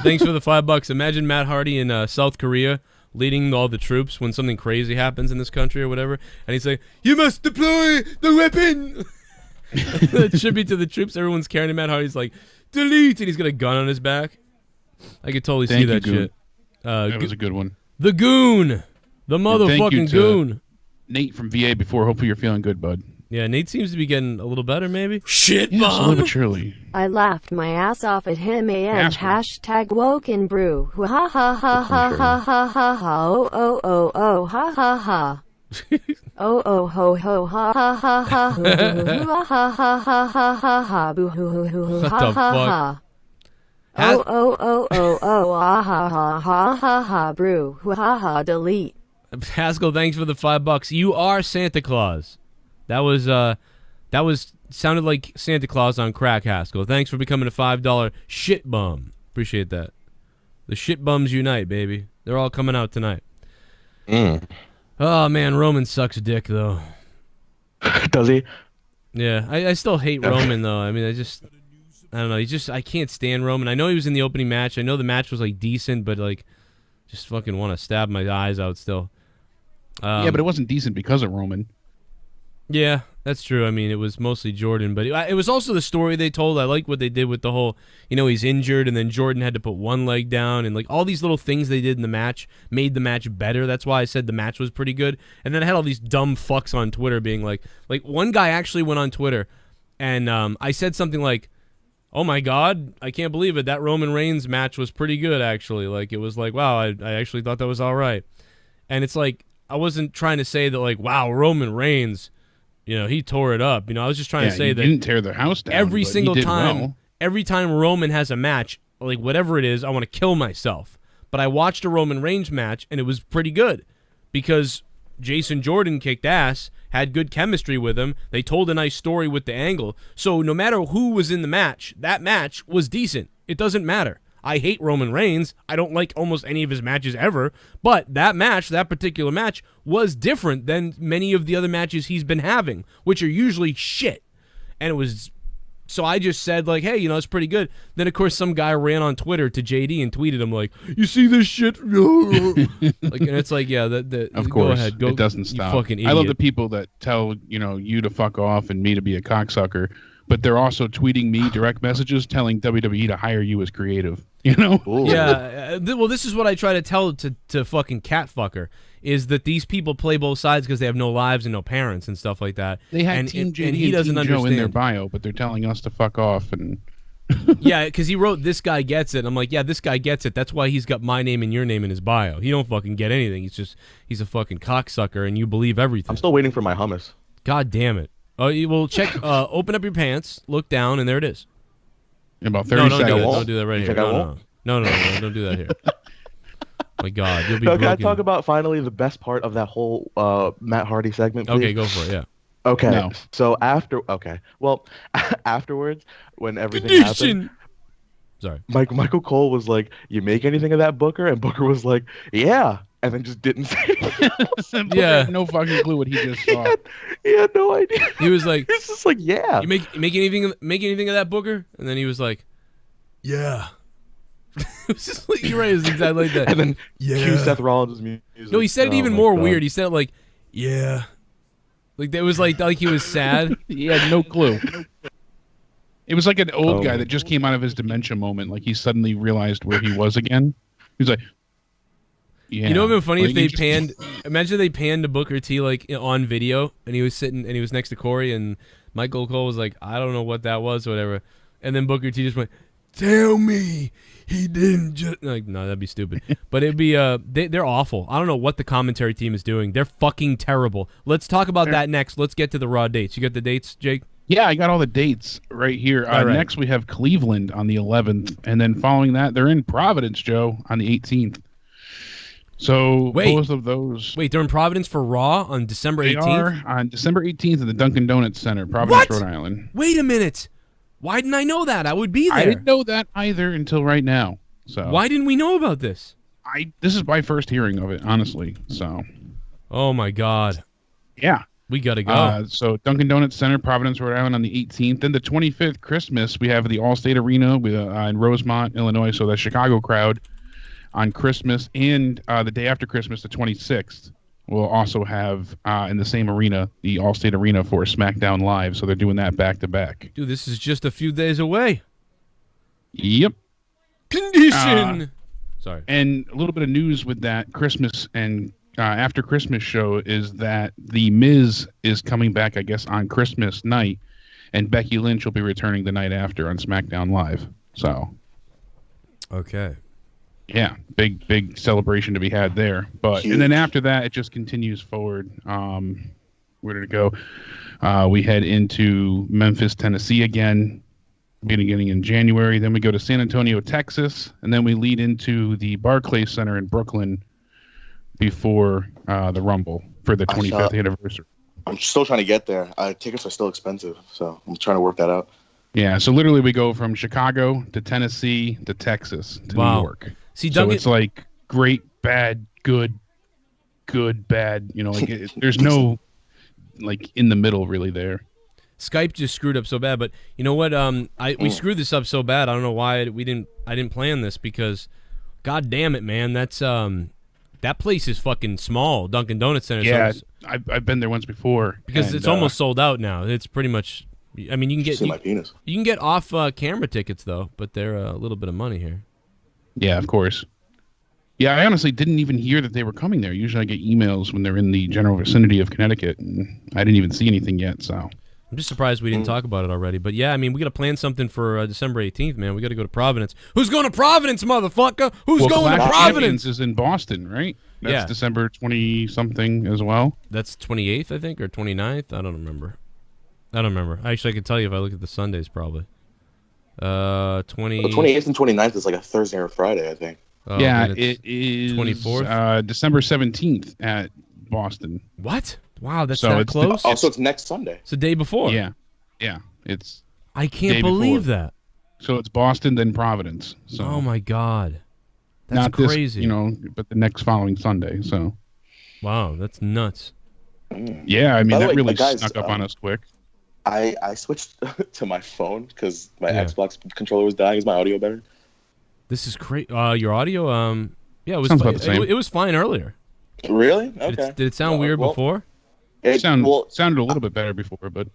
Thanks for the $5. Imagine Matt Hardy in South Korea leading all the troops when something crazy happens in this country or whatever. And he's like, you must deploy the weapon. Tribute to the troops. Everyone's carrying Matt Hardy's like, delete. And he's got a gun on his back. I could totally see that shit. That was a good one. The goon. The motherfucking goon. Nate from VA before. Hopefully you're feeling good, bud. Yeah, Nate seems to be getting a little better, maybe. Shitbum. Yes, a little bit surely. I laughed my ass off at him and hashtag woke and brew. Ha ha ha ha ha ha ha ha. Oh oh oh oh ha ha ha. Oh oh ho ho ha ha ha ha. Ha ha ha ha ha ha ha. Boo hoo hoo hoo ha ha ha. Oh oh oh oh oh ah ha ha ha ha ha. Brew ha ha delete. Haskell, thanks for the $5. You are Santa Claus. That was sounded like Santa Claus on crack, Haskell. Thanks for becoming a $5 shit bum. Appreciate that. The shit bums unite, baby. They're all coming out tonight. Oh man, Roman sucks dick though. Does he? Yeah, I still hate Roman though. I mean, I don't know. I can't stand Roman. I know he was in the opening match. I know the match was like decent, but like, just fucking want to stab my eyes out still. Yeah, but it wasn't decent because of Roman. Yeah, that's true. I mean, it was mostly Jordan, but it was also the story they told. I like what they did with the whole, he's injured, and then Jordan had to put one leg down, and like all these little things they did in the match made the match better. That's why I said the match was pretty good. And then I had all these dumb fucks on Twitter being like one guy actually went on Twitter, and I said something like, "Oh my God, I can't believe it. That Roman Reigns match was pretty good, actually. Like it was like, wow, I actually thought that was all right." And it's like, I wasn't trying to say that like, wow, Roman Reigns, he tore it up. I was just trying to say that he didn't tear the house down. Every single time, every time Roman has a match, like whatever it is, I want to kill myself. But I watched a Roman Reigns match and it was pretty good because Jason Jordan kicked ass, had good chemistry with him. They told a nice story with the angle. So no matter who was in the match, that match was decent. It doesn't matter. I hate Roman Reigns. I don't like almost any of his matches ever. But that match, that particular match, was different than many of the other matches he's been having, which are usually shit. And it was... So I just said, like, hey, it's pretty good. Then, of course, some guy ran on Twitter to JD and tweeted him, like, you see this shit? And it's like, yeah, of course. Go ahead. It doesn't stop. Fucking idiot. I love the people that tell, you to fuck off and me to be a cocksucker, but they're also tweeting me direct messages telling WWE to hire you as creative. Ooh. Yeah. Well, this is what I try to tell to fucking catfucker, is that these people play both sides because they have no lives and no parents and stuff like that. They have Team JD and he doesn't understand in their bio, but they're telling us to fuck off. And yeah, because he wrote, "This guy gets it." I'm like, yeah, this guy gets it. That's why he's got my name and your name in his bio. He don't fucking get anything. He's a fucking cocksucker, and you believe everything. I'm still waiting for my hummus. God damn it. Oh, you will check. Open up your pants, look down, and there it is. In about 30 seconds. Don't do that right here. No, don't do that here. My God, you'll be Can I broken. talk about finally the best part of that whole Matt Hardy segment, please? Okay, go for it. Yeah. Okay, No. so afterwards, when everything happened, sorry, Michael Cole was like, "You make anything of that, Booker?" And Booker was like, "Yeah," and then just didn't say anything. Booker had no fucking clue what he just saw. He had no idea. He was like, "It's just like, yeah." You make anything of that, Booker? And then he was like, "Yeah." It was just like, you're right. It was exactly like that. And then cue Seth Rollins' music. No, he said it even Oh, more my God. weird. He said it like, "Yeah." Like that was like he was sad. He had no clue. It was like an old guy Oh. that just came out of his dementia moment. Like he suddenly realized where he was again. He was like, "Yeah." You know, it'd been funny Like, if they he just- panned. Imagine they panned to Booker T like on video, and he was sitting and he was next to Corey, and Michael Cole was like, "I don't know what that was, or whatever," and then Booker T just went, "Tell me he didn't just like." No, that'd be stupid. But it'd be they're awful. I don't know what the commentary team is doing. They're fucking terrible. Let's talk about that next. Let's get to the Raw dates. You got the dates, Jake? Yeah, I got all the dates right here. All right. Next, we have Cleveland on the 11th, and then following that, they're in Providence, Joe, on the 18th. So both of those. Wait, they're in Providence for Raw on December They 18th? are on December 18th at the Dunkin' Donuts Center, Providence, What? Rhode Island. Wait a minute. Why didn't I know that? I would be there. I didn't know that either until right now. So Why didn't we know about this? This is my first hearing of it, honestly. So. Oh my God. Yeah. We gotta go. So Dunkin' Donuts Center, Providence, Rhode Island on the 18th. Then the 25th, Christmas, we have the Allstate Arena in Rosemont, Illinois. So the Chicago crowd on Christmas. And the day after Christmas, the 26th, we'll also have in the same arena, the Allstate Arena for SmackDown Live. So they're doing that back to back. Dude, this is just a few days away. Yep. Condition. Sorry. And a little bit of news with that Christmas and after Christmas show is that The Miz is coming back, I guess, on Christmas night, and Becky Lynch will be returning the night after on SmackDown Live. So, okay, yeah, big celebration to be had there. But and then after that, it just continues forward. Where did it go? We head into Memphis, Tennessee again, beginning in January. Then we go to San Antonio, Texas, and then we lead into the Barclays Center in Brooklyn before the Rumble for the 25th anniversary. I'm still trying to get there. Tickets are still expensive, so I'm trying to work that out. Yeah, so literally we go from Chicago to Tennessee to Texas to New York. See, so it's like great, bad, good, bad. You know, like there's no like in the middle really there. Skype just screwed up so bad, but you know what? We screwed this up so bad. I don't know why I didn't plan this because, God damn it, man, that's that place is fucking small, Dunkin' Donuts Center. Yeah, so I've been there once before because it's almost sold out now. It's pretty much. I mean, you can get my penis. You can get off camera tickets though, but they're a little bit of money here. Yeah, of course. Yeah, I honestly didn't even hear that they were coming there. Usually I get emails when they're in the general vicinity of Connecticut, and I didn't even see anything yet. So I'm just surprised we didn't talk about it already. But yeah, I mean, we got to plan something for December 18th, man. We got to go to Providence. Who's going to Providence, motherfucker? Who's going to Clash of Providence? Champions is in Boston, right? That's Yeah. December 20-something as well. That's 28th, I think, or 29th. I don't remember. Actually, I could tell you if I look at the Sundays, probably. 28th and 29th is like a Thursday or Friday, I think. Oh, yeah, then it is 24th? December 17th at Boston. What? Wow, that's So that it's close? So it's next Sunday. It's the day before. Yeah, it's. I can't day believe before. that. So it's Boston, then Providence. So Oh, my God. That's not crazy. This, but the next following Sunday. So Wow, that's nuts. yeah, I mean By the that way, really guys, snuck up on us quick. I switched to my phone because my Yeah. Xbox controller was dying. Is my audio better? This is crazy. Your audio, yeah, it was Sounds fine. about the same. It was fine earlier. Really? Okay. Did it sound weird well, before? It Sounded a little bit better before, but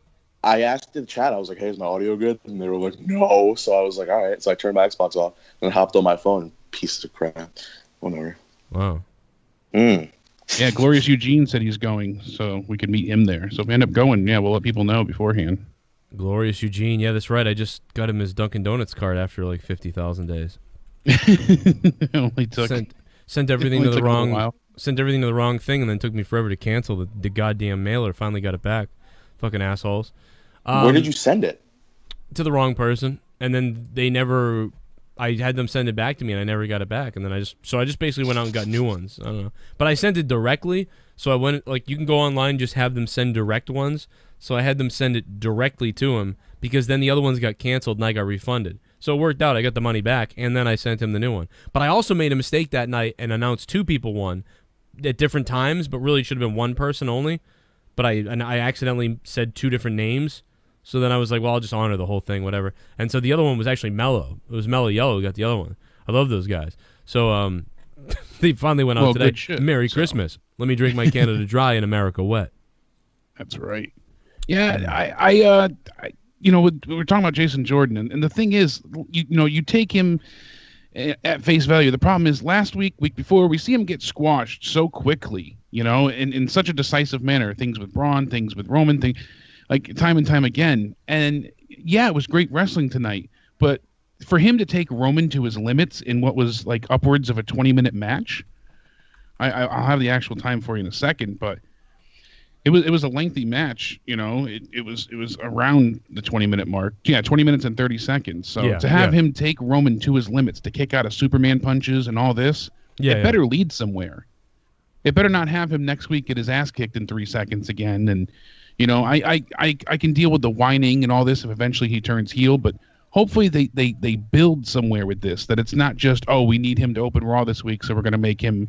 I asked in the chat. I was like, "Hey, is my audio good?" And they were like, "No." So I was like, "All right." So I turned my Xbox off and hopped on my phone. Pieces of crap. Whatever. Wow. yeah, Glorious Eugene said he's going, so we could meet him there. So if we end up going, yeah, we'll let people know beforehand. Glorious Eugene. Yeah, that's right. I just got him his Dunkin' Donuts card after like 50,000 days. It only took Sent everything to only the took a little wrong while. sent everything to the wrong thing, and then took me forever to cancel the goddamn mailer. Finally got it back. Fucking assholes. Where did you send it? To the wrong person, and then they never. I had them send it back to me, and I never got it back. And then I just basically went out and got new ones. I don't know, but I sent it directly. So I went you can go online, just have them send direct ones. So I had them send it directly to him because then the other ones got canceled and I got refunded. So it worked out. I got the money back, and then I sent him the new one. But I also made a mistake that night and announced 2 people won at different times, but really it should have been 1 person only. But I accidentally said 2 different names. So then I was like, well, I'll just honor the whole thing, whatever. And so the other one was actually Mellow. It was Mellow Yellow who got the other one. I love those guys. So they finally went out today. Merry Christmas. Let me drink my Canada Dry and America Wet. That's right. Yeah, we were talking about Jason Jordan, and the thing is, you take him at face value. The problem is week before, we see him get squashed so quickly, in such a decisive manner. Things with Braun, things with Roman, like time and time again. And yeah, it was great wrestling tonight, but for him to take Roman to his limits in what was like upwards of a 20-minute match, I'll have the actual time for you in a second, but it was a lengthy match. It was around the 20-minute mark. Yeah, 20 minutes and 30 seconds. So to have him take Roman to his limits, to kick out of Superman punches and all this, it better lead somewhere. It better not have him next week get his ass kicked in 3 seconds again. And I can deal with the whining and all this if eventually he turns heel, but hopefully they build somewhere with this, that it's not just, we need him to open Raw this week, so we're going to make him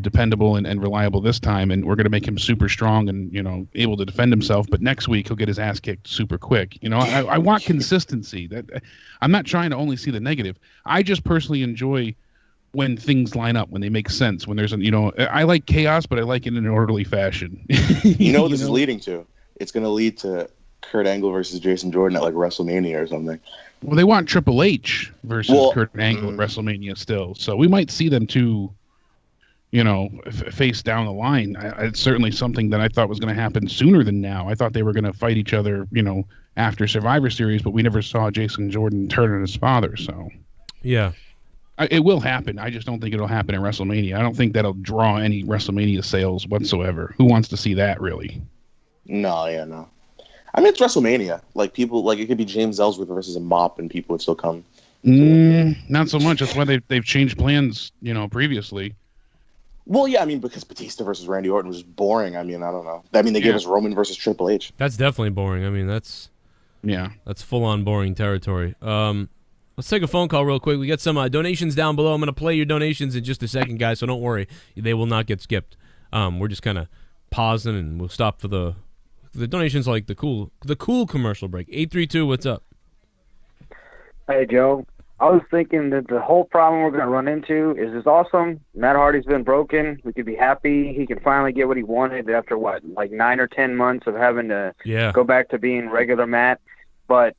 dependable and reliable this time, and we're going to make him super strong and, able to defend himself, but next week he'll get his ass kicked super quick. I want consistency. That I'm not trying to only see the negative. I just personally enjoy when things line up, when they make sense, when there's I like chaos, but I like it in an orderly fashion. What this is leading to? It's going to lead to Kurt Angle versus Jason Jordan at like WrestleMania or something. Well, they want Triple H versus Kurt Angle at WrestleMania still, so we might see them two face down the line. It's certainly something that I thought was going to happen sooner than now. I thought they were going to fight each other, after Survivor Series, but we never saw Jason Jordan turn on his father. So, yeah, it will happen. I just don't think it'll happen in WrestleMania. I don't think that'll draw any WrestleMania sales whatsoever. Who wants to see that, really? No. I mean, it's WrestleMania. Like, people, it could be James Ellsworth versus a mop, and people would still come. Not so much. That's why they've changed plans, previously. Well, yeah, I mean, because Batista versus Randy Orton was boring. I mean, I don't know. I mean, they gave us Roman versus Triple H. That's definitely boring. I mean, that's full-on boring territory. Let's take a phone call real quick. We got some donations down below. I'm going to play your donations in just a second, guys, so don't worry. They will not get skipped. We're just kind of pausing, and we'll stop for the donations, like the cool commercial break. 832, what's up? Hey, Joe. I was thinking that the whole problem we're going to run into is this awesome. Matt Hardy's been broken. We could be happy. He can finally get what he wanted after, 9 or 10 months of having to go back to being regular Matt. But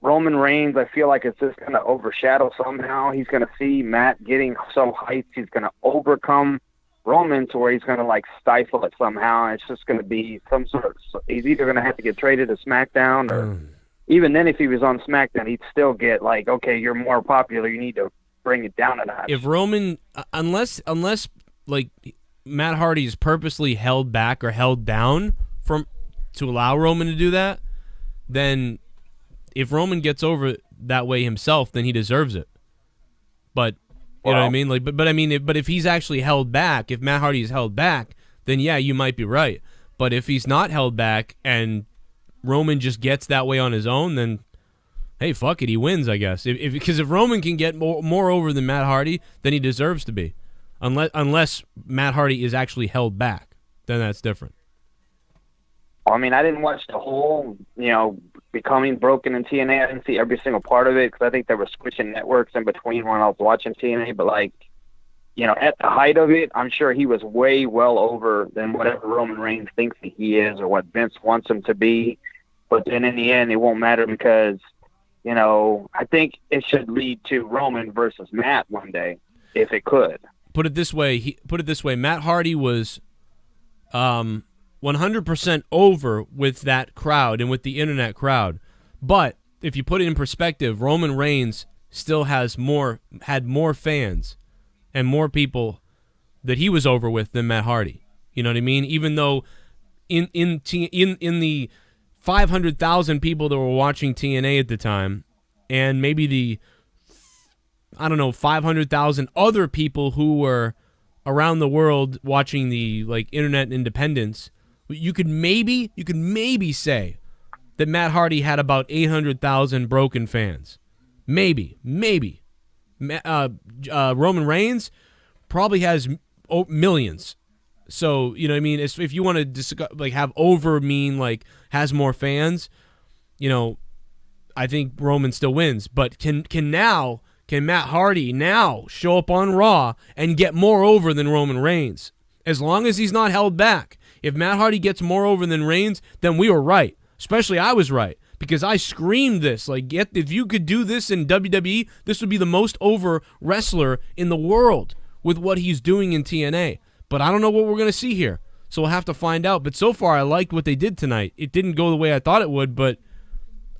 Roman Reigns, I feel like it's just going to overshadow somehow. He's going to see Matt getting so hyped. He's going to overcome Roman to where he's going to, stifle it somehow. It's just going to be some sort of – he's either going to have to get traded to SmackDown or – even then, if he was on SmackDown, he'd still get okay, you're more popular. You need to bring it down a notch. If Roman, unless Matt Hardy is purposely held back or held down to allow Roman to do that, then if Roman gets over that way himself, then he deserves it. But you know what I mean? But if he's actually held back, if Matt Hardy is held back, then yeah, you might be right. But if he's not held back and Roman just gets that way on his own, then hey, fuck it, he wins, I guess. Because if Roman can get more over than Matt Hardy, then he deserves to be. Unless Matt Hardy is actually held back, then that's different. I mean, I didn't watch the whole, becoming broken in TNA. I didn't see every single part of it because I think they were switching networks in between when I was watching TNA. But at the height of it, I'm sure he was way well over than whatever Roman Reigns thinks that he is or what Vince wants him to be. But then in the end, it won't matter because, I think it should lead to Roman versus Matt one day, if it could. Put it this way. Matt Hardy was 100% over with that crowd and with the internet crowd. But if you put it in perspective, Roman Reigns still had more fans and more people that he was over with than Matt Hardy. You know what I mean? Even though in the 500,000 people that were watching TNA at the time, and maybe the I don't know, 500,000 other people who were around the world watching the like internet independence, you could maybe say that Matt Hardy had about 800,000 broken fans. Maybe. Roman Reigns probably has millions. So, you know what I mean? If you want to like have over mean like has more fans, you know, I think Roman still wins. But can Matt Hardy now show up on Raw and get more over than Roman Reigns? As long as he's not held back. If Matt Hardy gets more over than Reigns, then we were right. Especially I was right. Because I screamed this. Like, if you could do this in WWE, this would be the most over wrestler in the world with what he's doing in TNA. But I don't know what we're going to see here. So we'll have to find out. But so far, I liked what they did tonight. It didn't go the way I thought it would, but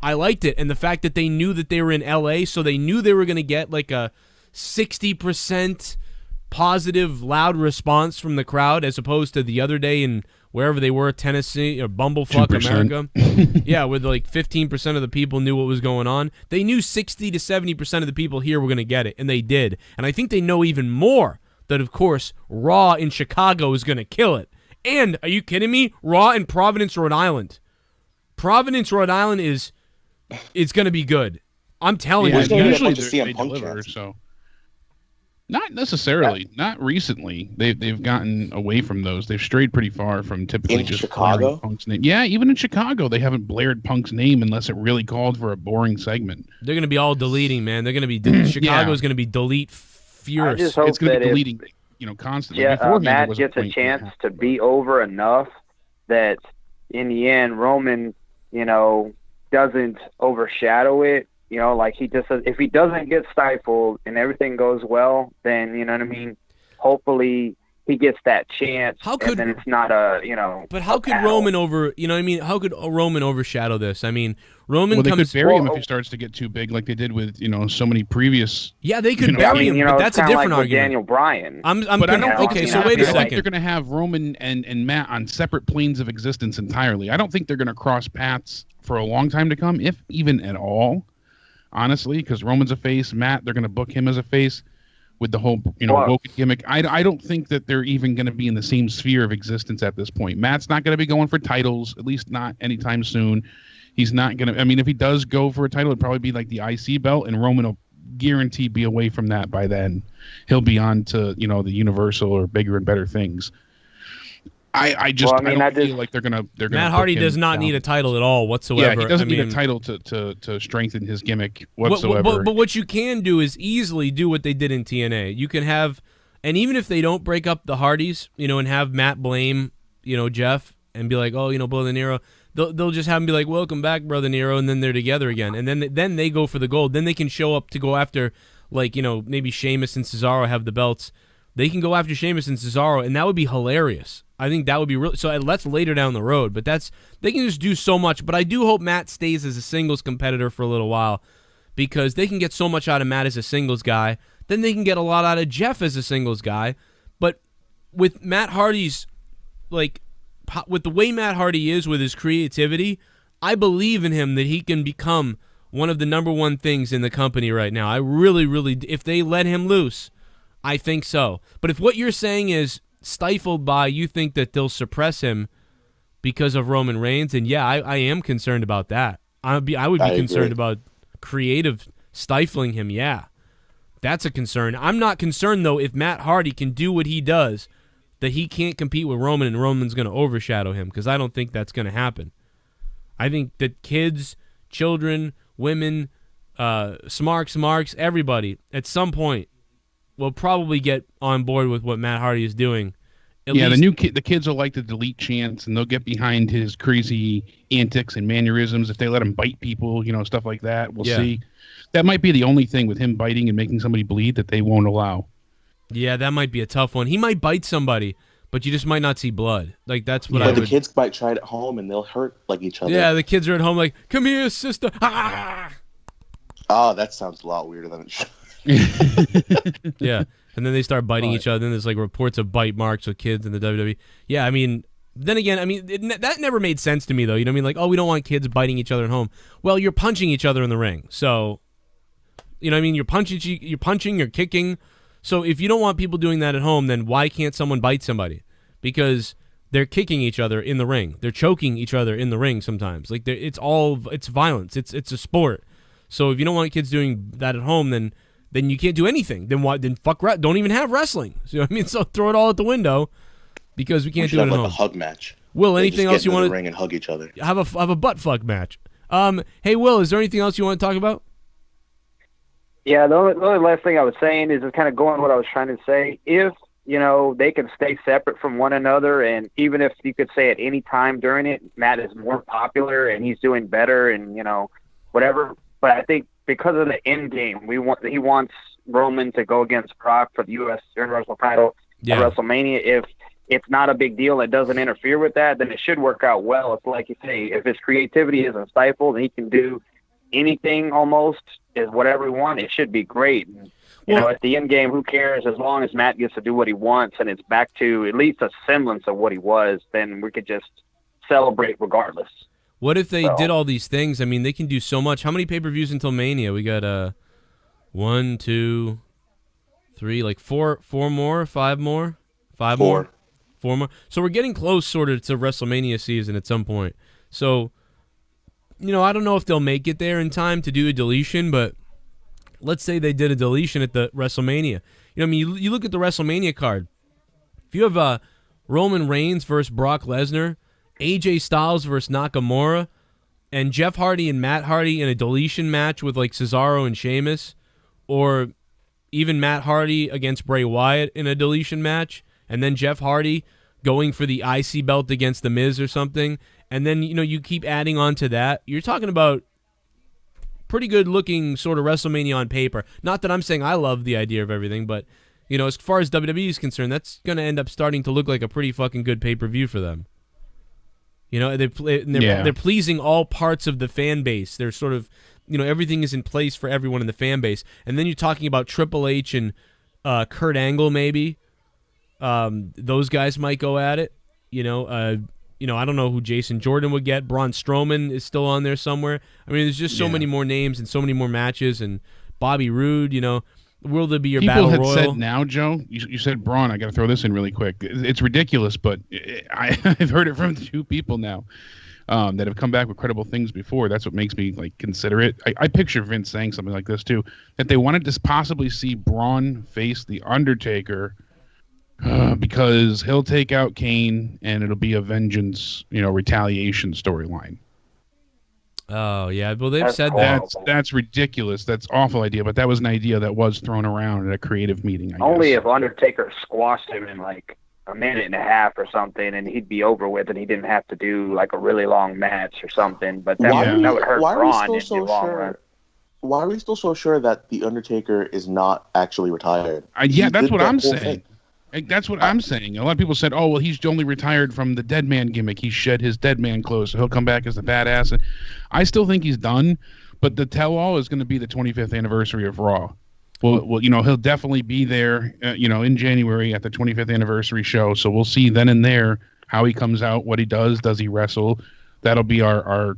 I liked it. And the fact that they knew that they were in LA, so they knew they were going to get like a 60% positive, loud response from the crowd, as opposed to the other day in wherever they were, Tennessee or Bumblefuck 2%. America. Yeah, with like 15% of the people knew what was going on. They knew 60 to 70% of the people here were going to get it, and they did. And I think they know even more that, of course, Raw in Chicago is going to kill it. And, are you kidding me? Raw in Providence, Rhode Island. Providence, Rhode Island it's going to be good. I'm telling you. Usually they deliver, so. Not necessarily. Not recently. They've gotten away from those. They've strayed pretty far from typically just Chicago. Punk's name. Yeah, even in Chicago, they haven't blared Punk's name unless it really called for a boring segment. They're going to be all deleting, man. They're going to be Chicago's going to be delete furious. I just hope it's going to that be deleting, constantly. Yeah, Matt gets a chance to be over enough that in the end, Roman, doesn't overshadow it. Like he just says, if he doesn't get stifled and everything goes well, then, you know what I mean? Hopefully he gets that chance. And then it's not But how could Roman how could Roman overshadow this? I mean, Roman they comes... could bury him if he starts to get too big like they did with, so many previous... Yeah, they could bury him, but that's a different argument. Daniel Bryan. Okay, so wait a second. I think they're going to have Roman and Matt on separate planes of existence entirely. I don't think they're going to cross paths for a long time to come, if even at all. Honestly, because Roman's a face, Matt, they're going to book him as a face with the whole, woke gimmick. I don't think that they're even going to be in the same sphere of existence at this point. Matt's not going to be going for titles, at least not anytime soon. He's not going to, if he does go for a title, it'd probably be like the IC belt, and Roman will guaranteed be away from that by then. He'll be on to, the Universal or bigger and better things. I don't feel like they're gonna. Matt Hardy does not need a title at all whatsoever. Yeah, he doesn't need a title to strengthen his gimmick whatsoever. But what you can do is easily do what they did in TNA. You can have, and even if they don't break up the Hardys, and have Matt blame, Jeff and be like, oh, Brother Nero, they'll just have him be like, welcome back, Brother Nero, and then they're together again, and then they go for the gold. Then they can show up to go after, like, maybe Sheamus and Cesaro have the belts. They can go after Sheamus and Cesaro, and that would be hilarious. I think that would be real. So that's later down the road, but they can just do so much. But I do hope Matt stays as a singles competitor for a little while, because they can get so much out of Matt as a singles guy. Then they can get a lot out of Jeff as a singles guy. But with Matt Hardy's, with the way Matt Hardy is with his creativity, I believe in him that he can become one of the number one things in the company right now. I really, really, if they let him loose, I think so. But if what you're saying is stifled by, you think that they'll suppress him because of Roman Reigns, and yeah, I am concerned about that. I would be concerned about creative stifling him. Yeah, that's a concern. I'm not concerned though if Matt Hardy can do what he does, that he can't compete with Roman and Roman's going to overshadow him, because I don't think that's going to happen. I think that kids, children, women, smarks, everybody at some point will probably get on board with what Matt Hardy is doing. The kids will like the delete chants, and they'll get behind his crazy antics and mannerisms if they let him bite people, stuff like that. We'll see. That might be the only thing with him biting and making somebody bleed that they won't allow. Yeah, that might be a tough one. He might bite somebody, but you just might not see blood. Like, that's what the kids might try it at home, and they'll hurt each other. Yeah, the kids are at home like, come here, sister. Ah! Oh, that sounds a lot weirder than it should. Yeah, and then they start biting each other, and there's reports of bite marks with kids in the WWE. Yeah, then again, that never made sense to me, though. You know what I mean? Like, oh, we don't want kids biting each other at home. Well, you're punching each other in the ring, so You know what I mean? You're punching, you're kicking. So if you don't want people doing that at home, then why can't someone bite somebody? Because they're kicking each other in the ring. They're choking each other in the ring sometimes. Like it's violence. It's a sport. So if you don't want kids doing that at home, then you can't do anything. Then why? Then don't even have wrestling. So, you know what I mean? So throw it all out the window because we can't do it at home. A hug match. Will, anything else you want to ring and hug each other? Have a butt fuck match. Hey Will, is there anything else you want to talk about? Yeah, the only last thing I was saying is just kind of going what I was trying to say. If, they can stay separate from one another, and even if you could say at any time during it, Matt is more popular and he's doing better and, whatever. But I think because of the end game, he wants Roman to go against Brock for the U.S. Universal title at WrestleMania. If it's not a big deal, it doesn't interfere with that, then it should work out well. It's like you say, if his creativity isn't stifled and he can do anything almost, is whatever he wants, it should be great. And, at the end game, who cares? As long as Matt gets to do what he wants and it's back to at least a semblance of what he was, then we could just celebrate regardless. What if they did all these things? I mean, they can do so much. How many pay-per-views until Mania? We got 1, 2, 3, like 4 more, 5 more, 5 more, 4 more. So we're getting close sort of to WrestleMania season at some point. So, I don't know if they'll make it there in time to do a deletion, but let's say they did a deletion at the WrestleMania. You look at the WrestleMania card. If you have Roman Reigns versus Brock Lesnar, AJ Styles versus Nakamura, and Jeff Hardy and Matt Hardy in a deletion match with like Cesaro and Sheamus, or even Matt Hardy against Bray Wyatt in a deletion match, and then Jeff Hardy going for the IC belt against The Miz or something, and then you keep adding on to that, you're talking about pretty good looking sort of WrestleMania on paper. Not that I'm saying I love the idea of everything, but as far as WWE is concerned, that's going to end up starting to look like a pretty fucking good pay-per-view for them. They're pleasing all parts of the fan base. They're sort of, everything is in place for everyone in the fan base. And then you're talking about Triple H and Kurt Angle maybe. Those guys might go at it. I don't know who Jason Jordan would get. Braun Strowman is still on there somewhere. I mean, there's just so many more names and so many more matches. And Bobby Roode, will there be your battle royal? People had said now, Joe, you said Braun. I got to throw this in really quick. It's ridiculous, but I've heard it from 2 people now that have come back with credible things before. That's what makes me consider it. I picture Vince saying something like this too, that they wanted to possibly see Braun face The Undertaker because he'll take out KANE and it'll be a vengeance, retaliation storyline. Oh yeah, well they've said that. That's ridiculous. That's an awful idea, but that was an idea that was thrown around at a creative meeting. Only if Undertaker squashed him in like a minute and a half or something, and he'd be over with, and he didn't have to do like a really long match or something. But that would hurt Braun in the long run. Why are we still so sure that The Undertaker is not actually retired? That's what I'm saying. That's what I'm saying. A lot of people said, oh, well, he's only retired from the dead man gimmick. He shed his dead man clothes, so he'll come back as the badass. And I still think he's done, but the tell-all is going to be the 25th anniversary of Raw. Well, he'll definitely be there, in January at the 25th anniversary show. So we'll see then and there how he comes out, what he does. Does he wrestle? That'll be our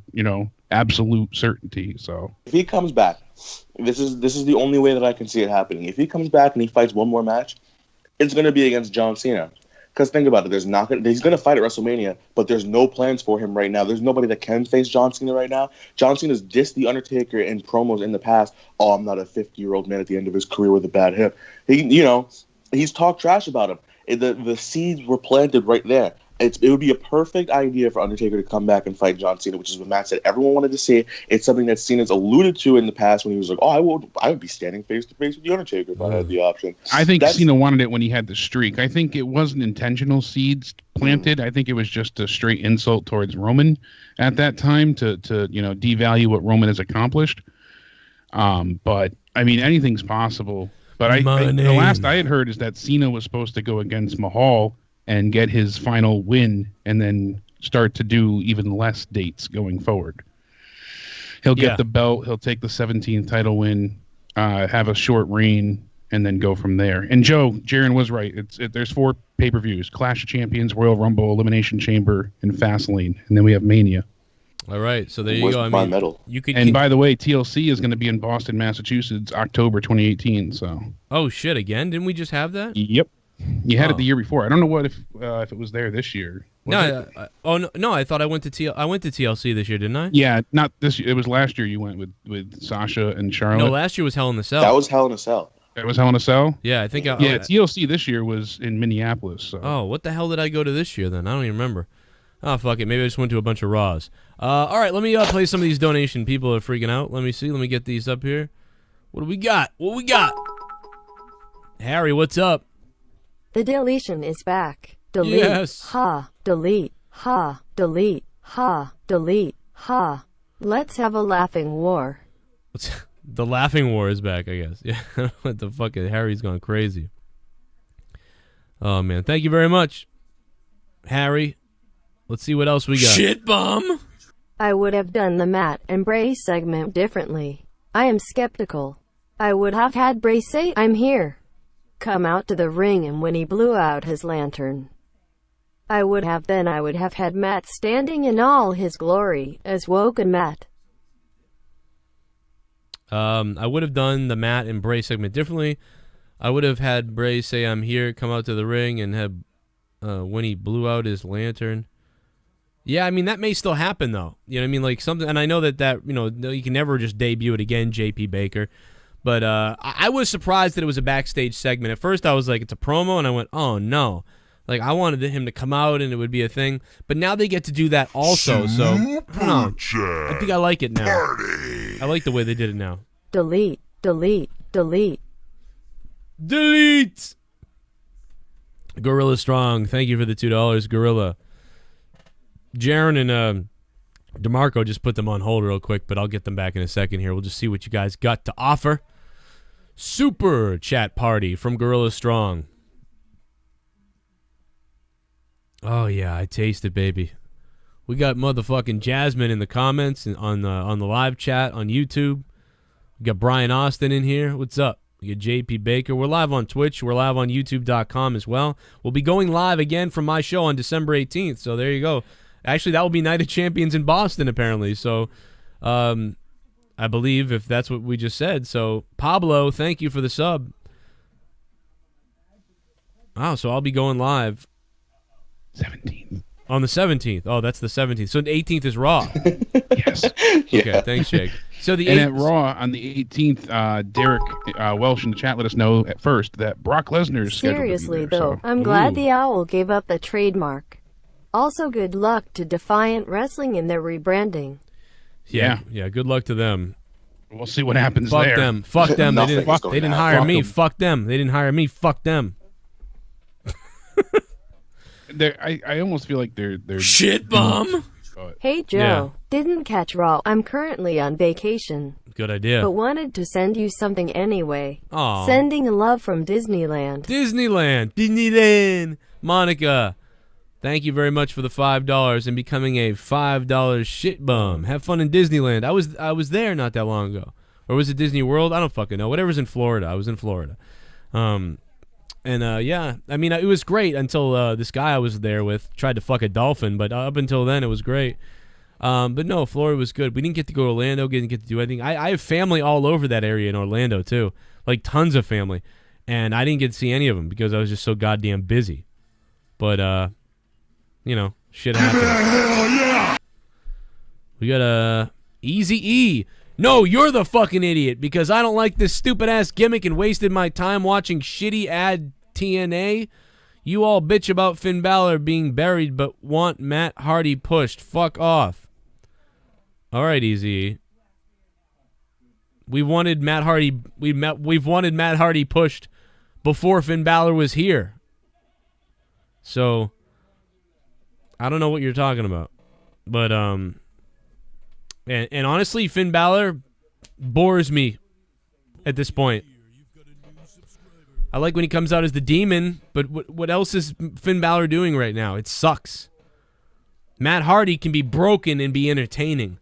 absolute certainty. So if he comes back, this is the only way that I can see it happening. If he comes back and he fights one more match, it's going to be against John Cena. Because think about it, he's going to fight at WrestleMania, but there's no plans for him right now. There's nobody that can face John Cena right now. John Cena's dissed The Undertaker in promos in the past. Oh, I'm not a 50-year-old man at the end of his career with a bad hip. He's talked trash about him. The seeds were planted right there. It would be a perfect idea for Undertaker to come back and fight John Cena, which is what Matt said everyone wanted to see. It's something that Cena's alluded to in the past when he was like, oh, I would be standing face to face with The Undertaker if I had the option. I think Cena wanted it when he had the streak. I think it wasn't intentional seeds planted. I think it was just a straight insult towards Roman at that time to devalue what Roman has accomplished. But I mean, anything's possible. But the last I had heard is that Cena was supposed to go against Mahal and get his final win and then start to do even less dates going forward. He'll get the belt. He'll take the 17th title win, have a short reign, and then go from there. And Joe, Jaron was right. There's 4 pay-per-views: Clash of Champions, Royal Rumble, Elimination Chamber, and Fastlane. And then we have Mania. All right, so there you Where's go. I my mean, medal? you could. And by the way, TLC is going to be in Boston, Massachusetts, October 2018. So. Oh shit! Again? Didn't we just have that? Yep. You had it the year before. I don't know what if it was there this year. No, I thought I went to TLC this year, didn't I? Yeah, not this year. It was last year you went with Sasha and Charlotte. No, last year was Hell in a Cell. That was Hell in a Cell. It was Hell in a Cell? Yeah, I think. TLC this year was in Minneapolis. So. Oh, what the hell did I go to this year then? I don't even remember. Oh, fuck it. Maybe I just went to a bunch of Raws. All right, let me play some of these donation. People are freaking out. Let me see. Let me get these up here. What do we got? Harry, what's up? The deletion is back. Delete. Yes. Ha. Delete. Ha. Delete. Ha. Delete. Ha. Let's have a laughing war. The laughing war is back, I guess. Yeah. What the fuck? Harry's gone crazy. Oh, man. Thank you very much, Harry. Let's see what else we got. Shitbum. I would have done the Matt and Bray segment differently. I am skeptical. I would have had Bray say, "I'm here." Come out to the ring, and when he blew out his lantern, I would have had Matt standing in all his glory as Woken Matt. I would have done the Matt and Bray segment differently. I would have had Bray say, "I'm here," come out to the ring, and have when he blew out his lantern. Yeah, I mean, that may still happen, though. You know what I mean? Like something, and I know that you can never just debut it again, JP Baker. But I was surprised that it was a backstage segment. At first, I was like, it's a promo, and I went, oh, no. Like, I wanted him to come out, and it would be a thing. But now they get to do that also, so I don't know. I think I like it now. Party. I like the way they did it now. Delete, delete, delete. Delete! Gorilla Strong, thank you for the $2, Gorilla. Jaron and DeMarco just put them on hold real quick, but I'll get them back in a second here. We'll just see what you guys got to offer. Super chat party from Gorilla Strong. Oh, yeah, I taste it, baby. We got motherfucking Jasmine in the comments and on the live chat on YouTube. We got Brian Austin in here. What's up? We got JP Baker. We're live on Twitch. We're live on YouTube.com as well. We'll be going live again from my show on December 18th, so there you go. Actually, that will be Night of Champions in Boston, apparently. So, I believe if that's what we just said. So, Pablo, thank you for the sub. Wow, so I'll be going live. 17th. On the 17th. Oh, that's the 17th. So, the 18th is Raw. Yes. Okay, thanks, Jake. So and at Raw on the 18th, Derek Welsh in the chat let us know at first that Brock Lesnar is scheduled Seriously, to be there, though, so. I'm glad the Owl gave up the trademark. Also, good luck to Defiant Wrestling in their rebranding. Yeah, good luck to them. We'll see what happens Fuck there. them. Fuck them. They didn't hire me. Fuck them. They didn't hire me. Fuck them. I almost feel like they're Shitbum. Hey, Joe. Didn't catch Raw. I'm currently on vacation. Good idea. But wanted to send you something anyway. Aw. Sending love from Disneyland. Disneyland. Monica. Thank you very much for the $5 and becoming a $5 shitbum. Have fun in Disneyland. I was there not that long ago. Or was it Disney World? I don't fucking know. Whatever's in Florida. I was in Florida. Yeah, I mean, it was great until this guy I was there with tried to fuck a dolphin, but up until then, it was great. But no, Florida was good. We didn't get to go to Orlando, didn't get to do anything. I have family all over that area in Orlando, too. Like, tons of family. And I didn't get to see any of them because I was just so goddamn busy. But, shit happens. Hell yeah! We got Easy-E. No, you're the fucking idiot because I don't like this stupid-ass gimmick and wasted my time watching shitty ad TNA. You all bitch about Finn Balor being buried but want Matt Hardy pushed. Fuck off. All right, Easy-E. We've wanted Matt Hardy pushed before Finn Balor was here. So I don't know what you're talking about. But and honestly, Finn Balor bores me at this point. I like when he comes out as the demon, but what else is Finn Balor doing right now? It sucks. Matt Hardy can be broken and be entertaining.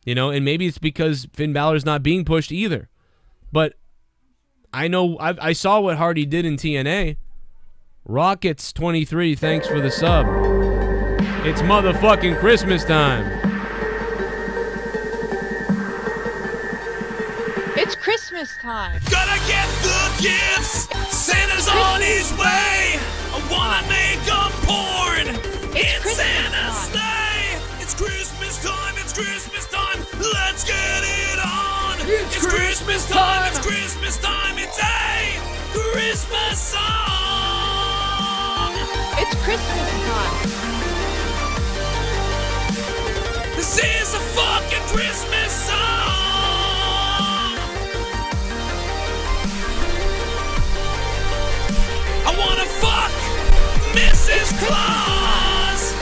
And maybe it's because Finn Balor's not being pushed either. But I know I saw what Hardy did in TNA. Rockets 23, thanks for the sub. It's motherfucking Christmas time. It's Christmas time. Gotta get the gifts. Santa's on his way. I wanna make a porn in Santa's sleigh. It's Christmas time. It's Christmas time. Let's get it on. It's Christmas time. It's Christmas time. It's a Christmas song. It's Christmas time. This is a fucking Christmas song. I wanna fuck Mrs. Claus.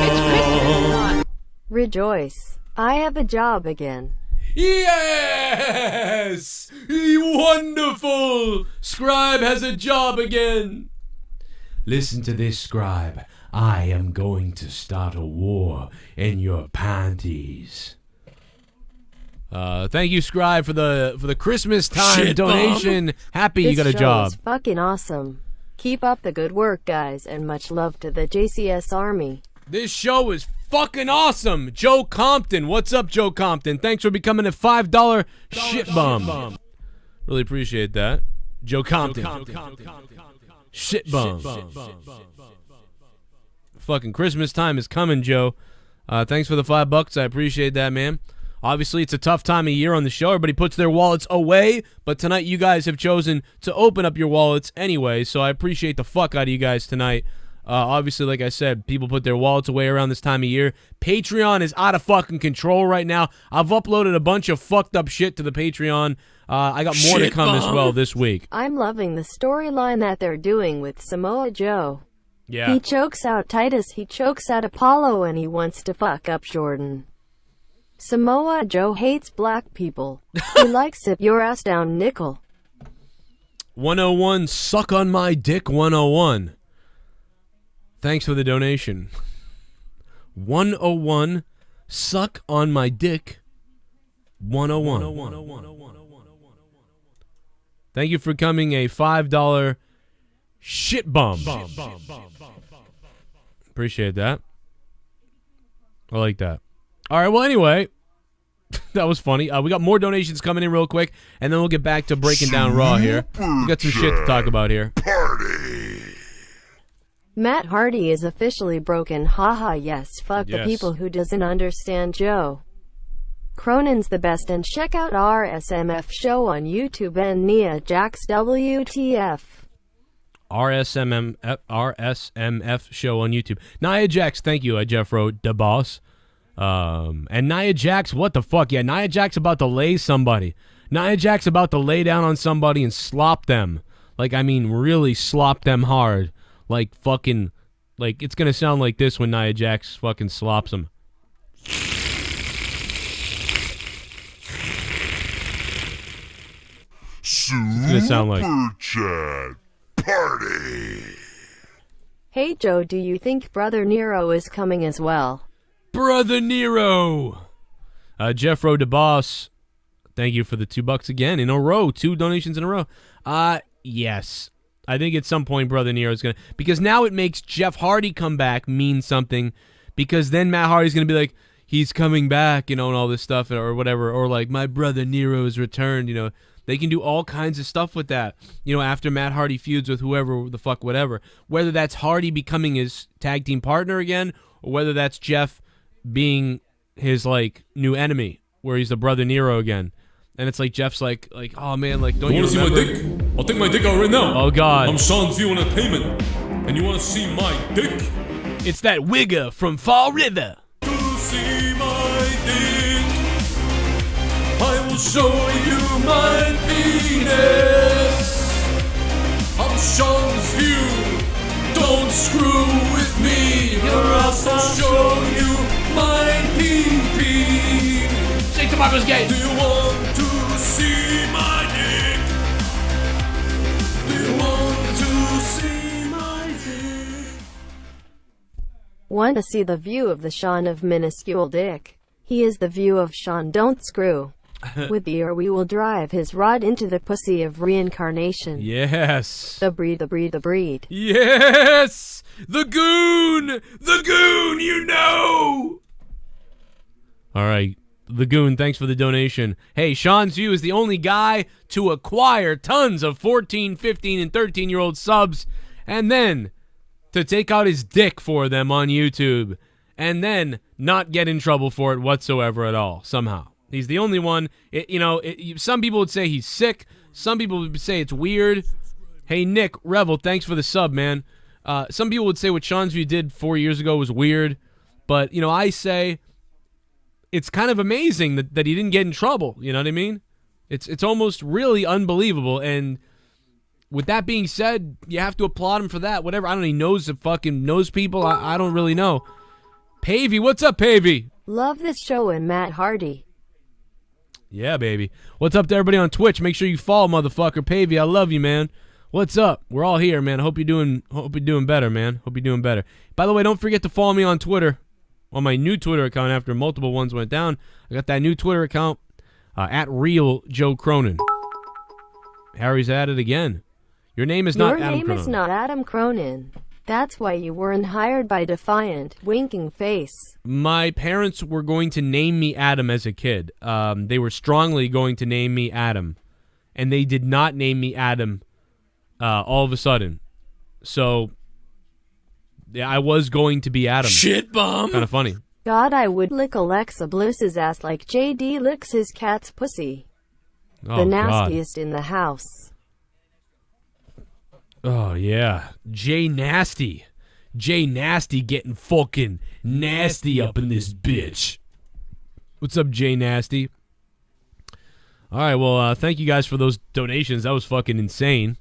It's Christmas time. Rejoice. I have a job again. Yes! Wonderful! Scribe has a job again. Listen to this, Scribe. I am going to start a war in your panties. Thank you, Scribe, for the Christmas time donation. Happy you got a job. This show is fucking awesome. Keep up the good work, guys, and much love to the JCS Army. This show is fucking awesome. Joe Compton. What's up, Joe Compton? Thanks for becoming a $5 shitbum. Really appreciate that. Joe Compton. Shitbum. Fucking Christmas time is coming, Joe. Thanks for the $5. I appreciate that, man. Obviously, it's a tough time of year on the show. Everybody puts their wallets away, but tonight you guys have chosen to open up your wallets anyway, so I appreciate the fuck out of you guys tonight. Obviously, like I said, people put their wallets away around this time of year. Patreon is out of fucking control right now. I've uploaded a bunch of fucked up shit to the Patreon. I got more to come as well this week. I'm loving the storyline that they're doing with Samoa Joe. Yeah. He chokes out Titus, he chokes out Apollo, and he wants to fuck up Jordan. Samoa Joe hates black people. He likes it your ass down nickel. 101, suck on my dick 101. Thanks for the donation. 101, suck on my dick 101. Thank you for coming a $5 shitbum. Appreciate that. I like that. All right, well, anyway, that was funny. We got more donations coming in real quick, and then we'll get back to breaking down Raw here. We got some shit to talk about here. Matt Hardy is officially broken. Haha, yes, fuck the people who doesn't understand Joe. Cronin's the best, and check out RSMF show on YouTube and Nia Jax WTF. RSMF show on YouTube. Nia Jax, thank you, Jeff Roode, the boss. And Nia Jax, what the fuck? Yeah, Nia Jax about to lay somebody. Nia Jax about to lay down on somebody and slop them. Like, I mean, really slop them hard. Like, fucking, like, it's gonna sound like this when Nia Jax fucking slops them. It's gonna sound like Chat Party. Hey Joe, do you think Brother Nero is coming as well? Brother Nero! Jeff Rowe, the boss, thank you for the $2 again in a row. 2 donations in a row. Yes. I think at some point Brother Nero is going to... Because now it makes Jeff Hardy come back mean something. Because then Matt Hardy's going to be like, he's coming back, you know, and all this stuff or whatever. Or like, my Brother Nero has returned, you know. They can do all kinds of stuff with that, you know, after Matt Hardy feuds with whoever the fuck, whatever. Whether that's Hardy becoming his tag team partner again, or whether that's Jeff being his, like, new enemy, where he's the Brother Nero again. And it's like, Jeff's like, oh, man, like, don't you want to see my dick? I'll take my dick out right now. Oh, God. I'm SeansView Entertainment, and you want to see my dick? It's that wigger from Fall River. To see my dick, I will show you my penis. I'm SeansView, don't screw with me, or else I'll show you my pee-pee. Shake the Marcos Gate. Do you want to see my dick? Do you want to see my dick? Want to see the view of the Sean of minuscule dick? He is the view of Sean, don't screw. With the or we will drive his rod into the pussy of reincarnation. Yes. The breed, the breed, the breed. Yes! The goon! The goon, you know! All right. The goon, thanks for the donation. Hey, Sean's View is the only guy to acquire tons of 14, 15, and 13-year-old subs and then to take out his dick for them on YouTube and then not get in trouble for it whatsoever at all, somehow. He's the only one. Some people would say he's sick. Some people would say it's weird. Hey, Nick Revel, thanks for the sub, man. Some people would say what Sean's View did 4 years ago was weird. But, I say it's kind of amazing that he didn't get in trouble. You know what I mean? It's almost really unbelievable. And with that being said, you have to applaud him for that. Whatever. I don't know. He knows people. I don't really know. Pavey, what's up, Pavey? Love this show and Matt Hardy. Yeah, baby. What's up to everybody on Twitch? Make sure you follow, motherfucker. Pavey, I love you, man. What's up? We're all here, man. Hope you're doing better, man. Hope you're doing better. By the way, don't forget to follow me on Twitter. On my new Twitter account after multiple ones went down. I got that new Twitter account at Real Joe Cronin. Harry's at it again. Your name is not Adam Cronin. Your name is not Adam Cronin. That's why you weren't hired by Defiant, winking face. My parents were going to name me Adam as a kid. They were strongly going to name me Adam. And they did not name me Adam all of a sudden. So, yeah, I was going to be Adam. Shitbum! Kind of funny. God, I would lick Alexa Bliss's ass like JD licks his cat's pussy. Oh, the nastiest in the house. Oh, yeah. Jay Nasty. Jay Nasty getting fucking nasty up in this bitch. What's up, Jay Nasty? All right, well, thank you guys for those donations. That was fucking insane.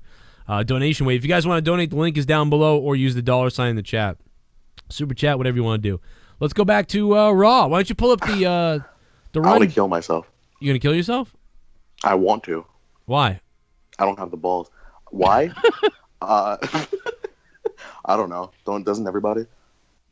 Donation way. If you guys want to donate, the link is down below or use the $ in the chat. Super chat, whatever you want to do. Let's go back to Raw. Why don't you pull up the run? I want to kill myself. You going to kill yourself? I want to. Why? I don't have the balls. Why? I don't know. Doesn't everybody?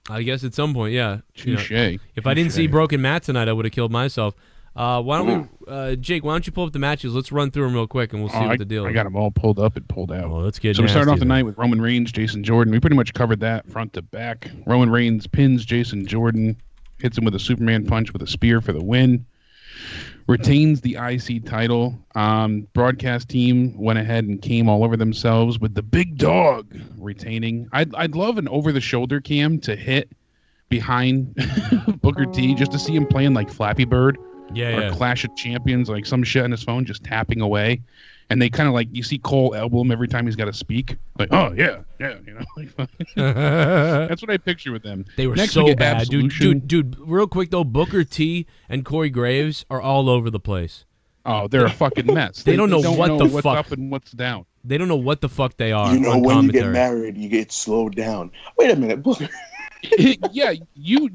I guess at some point, yeah. Touche. If I didn't see Broken Matt tonight, I would have killed myself. Why don't we, Jake? Why don't you pull up the matches? Let's run through them real quick, and we'll see what the deal is. I got them all pulled up and pulled out. Oh, let's get. So we started off the night with Roman Reigns, Jason Jordan. We pretty much covered that front to back. Roman Reigns pins Jason Jordan, hits him with a Superman punch with a spear for the win. Retains the IC title. Broadcast team went ahead and came all over themselves with the big dog retaining. I'd love an over-the-shoulder cam to hit behind Booker T just to see him playing like Flappy Bird or Clash of Champions, like some shit on his phone, just tapping away. And they kind of like, you see Cole elbow him every time he's got to speak. Like, oh, yeah, That's what I picture with them. They were so bad. Dude, real quick, though, Booker T and Corey Graves are all over the place. Oh, they're a fucking mess. They don't know what's up and what's down. They don't know what the fuck they are. You know, when you get married, you get slowed down. Wait a minute, Booker. Yeah, you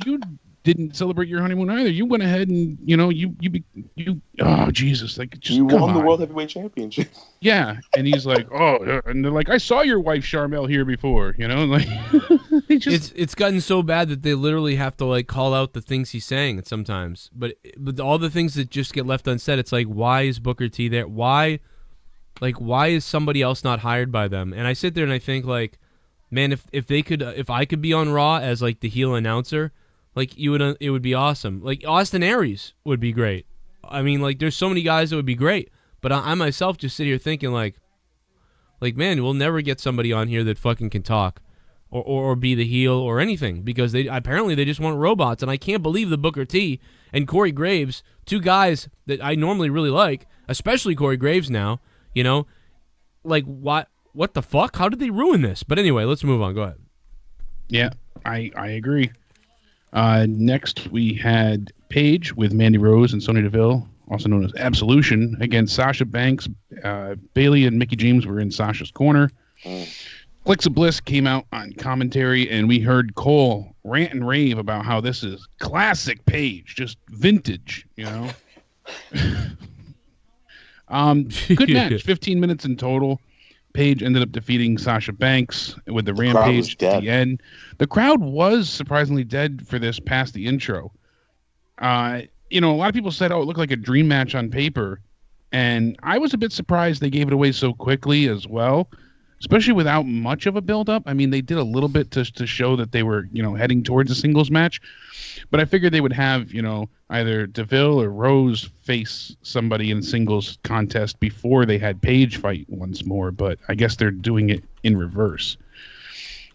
didn't celebrate your honeymoon either. You went ahead and you oh Jesus, like just you won the World Heavyweight Championship. Yeah, and he's like, oh, and they're like, I saw your wife Charmel here before, like it's gotten so bad that they literally have to like call out the things he's saying sometimes. But all the things that just get left unsaid, it's like, why is Booker T there? Why is somebody else not hired by them? And I sit there and I think like, man, if I could be on Raw as like the heel announcer. Like it would be awesome. Like Austin Aries would be great. I mean, like there's so many guys that would be great. But I myself just sit here thinking like man, we'll never get somebody on here that fucking can talk, or be the heel or anything because they just want robots. And I can't believe the Booker T and Corey Graves, two guys that I normally really like, especially Corey Graves now. Like what the fuck? How did they ruin this? But anyway, let's move on. Go ahead. Yeah, I agree. Next, we had Paige with Mandy Rose and Sonya Deville, also known as Absolution, against Sasha Banks. Bayley and Mickie James were in Sasha's corner. Clicks of Bliss came out on commentary, and we heard Cole rant and rave about how this is classic Paige, just vintage, Good match, 15 minutes in total. Paige ended up defeating Sasha Banks with the Rampage at the end. The crowd was surprisingly dead for this past the intro. a lot of people said, oh, it looked like a dream match on paper. And I was a bit surprised they gave it away so quickly as well, especially without much of a build-up. I mean, they did a little bit to show that they were, heading towards a singles match. But I figured they would have, either DeVille or Rose face somebody in singles contest before they had Paige fight once more. But I guess they're doing it in reverse.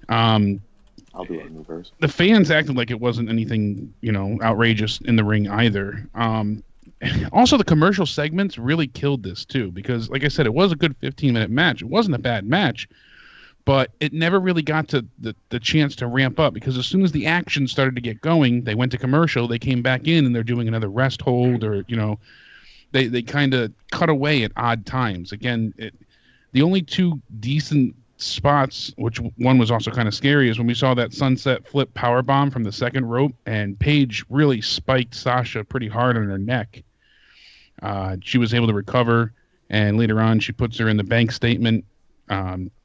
I'll do it in reverse. The fans acted like it wasn't anything, outrageous in the ring either. Also, the commercial segments really killed this too, because, like I said, it was a good 15-minute match. It wasn't a bad match, but it never really got to the chance to ramp up, because as soon as the action started to get going, they went to commercial, they came back in, and they're doing another rest hold, or, they kind of cut away at odd times. Again, the only two decent spots, which one was also kind of scary, is when we saw that sunset flip power bomb from the second rope, and Paige really spiked Sasha pretty hard on her neck. She was able to recover, and later on she puts her in the bank statement.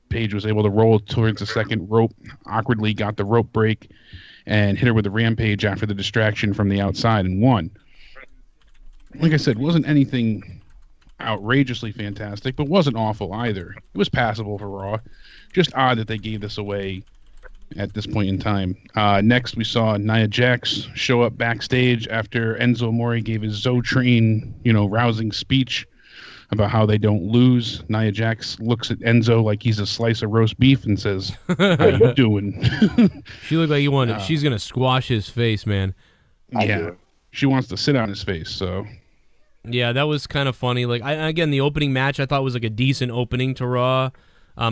Paige was able to roll towards the second rope, awkwardly got the rope break, and hit her with a rampage after the distraction from the outside and won. Like I said, wasn't anything outrageously fantastic, but wasn't awful either. It was passable for Raw. Just odd that they gave this away at this point in time. Next, we saw Nia Jax show up backstage after Enzo Amore gave his Zotrein, rousing speech about how they don't lose. Nia Jax looks at Enzo like he's a slice of roast beef and says, "How you doing?" She looked like she's gonna squash his face, man. Yeah, she wants to sit on his face. So. Yeah, that was kind of funny. Like, again, the opening match I thought was like a decent opening to Raw. I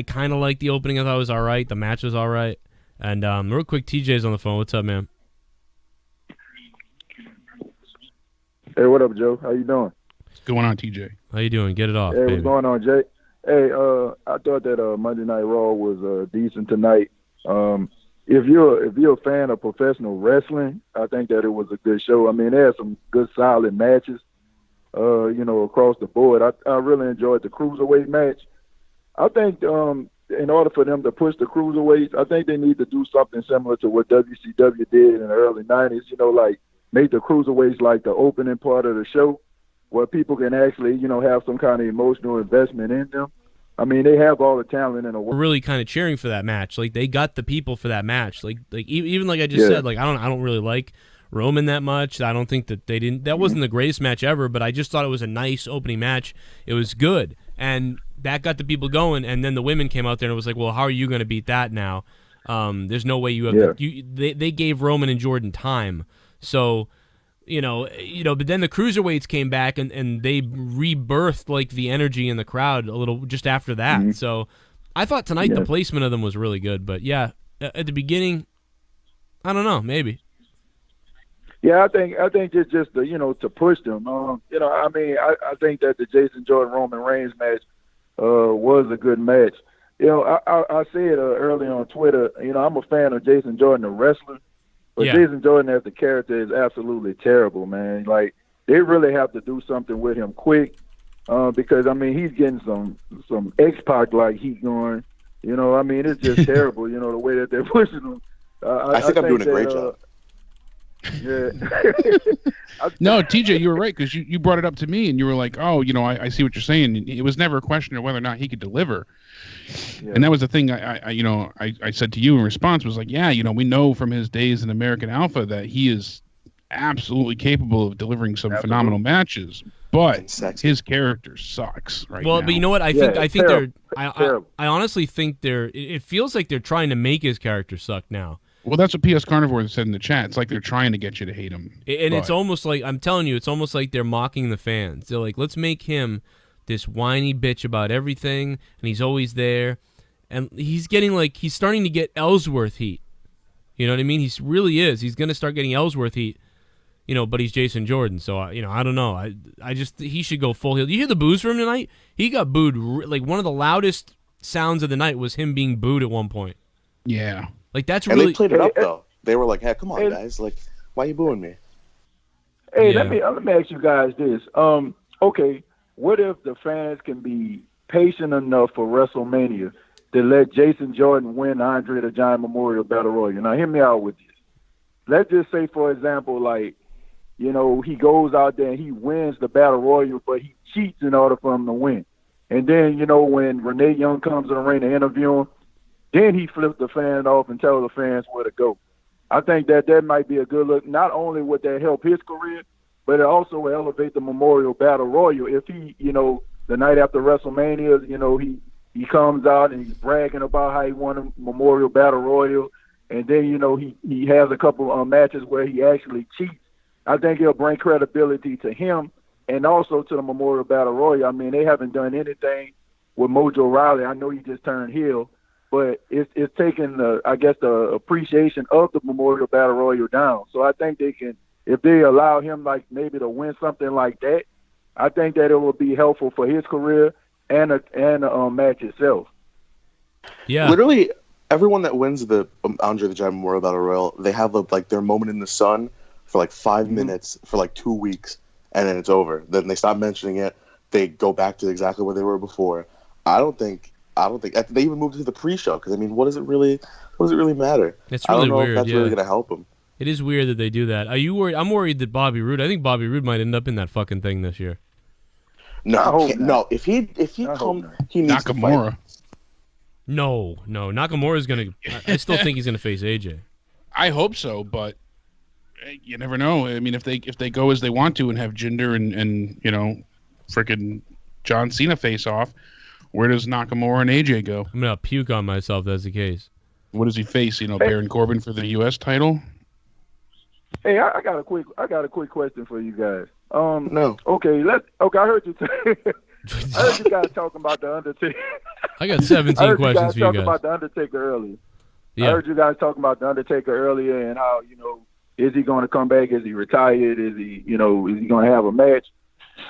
kind of liked the opening. I thought it was all right. The match was all right. And real quick, TJ's on the phone. What's up, man? Hey, what up, Joe? How you doing? What's going on, TJ? How you doing? Get it off, Hey, baby. what's going on, Jay? Hey, I thought that Monday Night Raw was decent tonight. If you're a fan of professional wrestling, I think that it was a good show. I mean, they had some good, solid matches, across the board. I really enjoyed the cruiserweight match. I think in order for them to push the cruiserweights, I think they need to do something similar to what WCW did in the early 90s, like make the cruiserweights like the opening part of the show where people can actually, have some kind of emotional investment in them. I mean, they have all the talent in the world. We're really kind of cheering for that match. Like, they got the people for that match. Like even like I just said, like I don't really like Roman that much. I don't think that that wasn't the greatest match ever, but I just thought it was a nice opening match. It was good, and that got the people going. And then the women came out there and it was like, well, how are you going to beat that now? There's no way you have. They gave Roman and Jordan time, so. But then the cruiserweights came back and they rebirthed like the energy in the crowd a little just after that. Mm-hmm. So I thought tonight the placement of them was really good. But yeah, at the beginning, I don't know, maybe. Yeah, I think it's just to push them. I think that the Jason Jordan Roman Reigns match was a good match. I said earlier on Twitter, I'm a fan of Jason Jordan, the wrestler. But Jason Jordan as the character is absolutely terrible, man. Like, they really have to do something with him quick because, I mean, he's getting some X-Pac like heat going. It's just terrible, the way that they're pushing him. I think I'm doing a great job. Yeah. No, TJ, you were right, because you brought it up to me and you were like, oh, I see what you're saying. It was never a question of whether or not he could deliver. Yeah. And that was the thing I said to you in response was like, yeah, we know from his days in American Alpha that he is absolutely capable of delivering some phenomenal matches, but his character sucks right now. But you know what? I think I honestly think it feels like they're trying to make his character suck now. Well, that's what PS Carnivore said in the chat. It's like they're trying to get you to hate him. It's almost like, I'm telling you, it's almost like they're mocking the fans. They're like, let's make him this whiny bitch about everything, and he's always there. And he's starting to get Ellsworth heat. You know what I mean? He really is. He's going to start getting Ellsworth heat, but he's Jason Jordan. So, I don't know. He should go full heel. You hear the boos from him tonight? He got booed. Like, one of the loudest sounds of the night was him being booed at one point. Yeah. Like, that's and really. They played it up though. They were like, "Hey, come on, guys! Like, why are you booing me?" Hey, let me ask you guys this. Okay, what if the fans can be patient enough for WrestleMania to let Jason Jordan win Andre the Giant Memorial Battle Royal? Now, hear me out with this. Let's just say, for example, like you know, he goes out there and he wins the battle royal, but he cheats in order for him to win. And then, you know, when Renee Young comes in the ring to interview him, then he flips the fan off and tells the fans where to go. I think that might be a good look. Not only would that help his career, but it also will elevate the Memorial Battle Royal. If he, you know, the night after WrestleMania, you know, he comes out and he's bragging about how he won a Memorial Battle Royal, and then, you know, he has a couple of matches where he actually cheats. I think it'll bring credibility to him and also to the Memorial Battle Royal. I mean, they haven't done anything with Mojo Rawley. I know he just turned heel, but it's taken the appreciation of the Memorial Battle Royal down. So I think they can, if they allow him like maybe to win something like that, I think that it will be helpful for his career and the match itself. Yeah, literally everyone that wins the Andre the Giant Memorial Battle Royal, they have like their moment in the sun for like 5 minutes for like 2 weeks, and then it's over. Then they stop mentioning it. They go back to exactly where they were before. I don't think they even moved to the pre-show, because I mean, what does it really matter? It's really I don't know weird, if that's yeah. really going to help them. It is weird that they do that. Are you worried? I'm worried that Bobby Roode. I think Bobby Roode might end up in that fucking thing this year. No. If he comes, he needs Nakamura. to fight. No. Nakamura's gonna. I still think he's gonna face AJ. I hope so, but you never know. I mean, if they go as they want to and have Jinder and you know, frickin' John Cena face off, where does Nakamura and AJ go? I'm gonna puke on myself if that's the case. What does he face? You know, Baron Corbin for the U.S. title. Hey, I got a quick question for you guys. No. Okay, I heard you. I heard you guys talking about the Undertaker. I got 17 questions for you guys. Talking about the Undertaker earlier. Yeah. I heard you guys talking about the Undertaker earlier and how, you know, is he going to come back? Is he retired? Is he going to have a match?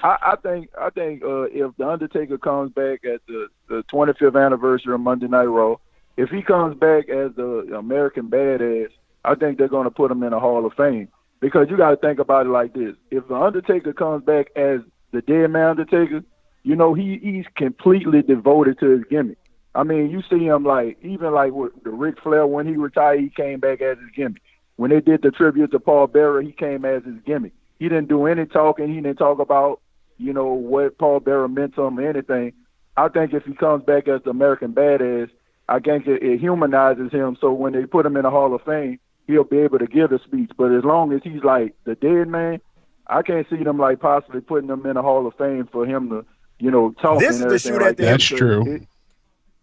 I think if the Undertaker comes back at the 25th anniversary of Monday Night Raw, if he comes back as the American Badass, I think they're going to put him in the Hall of Fame. Because you got to think about it like this: if the Undertaker comes back as the Dead Man Undertaker, you know, he's completely devoted to his gimmick. I mean, you see him even with the Ric Flair, when he retired, he came back as his gimmick. When they did the tribute to Paul Bearer, he came as his gimmick. He didn't do any talking. He didn't talk about, you know, what Paul Bearer meant to him or anything. I think if he comes back as the American Badass, I think it humanizes him. So when they put him in the Hall of Fame, he'll be able to give the speech. But as long as he's like the Dead Man, I can't see them like possibly putting him in the Hall of Fame for him to, you know, talk. This and is the everything shoot like at the that. That's true.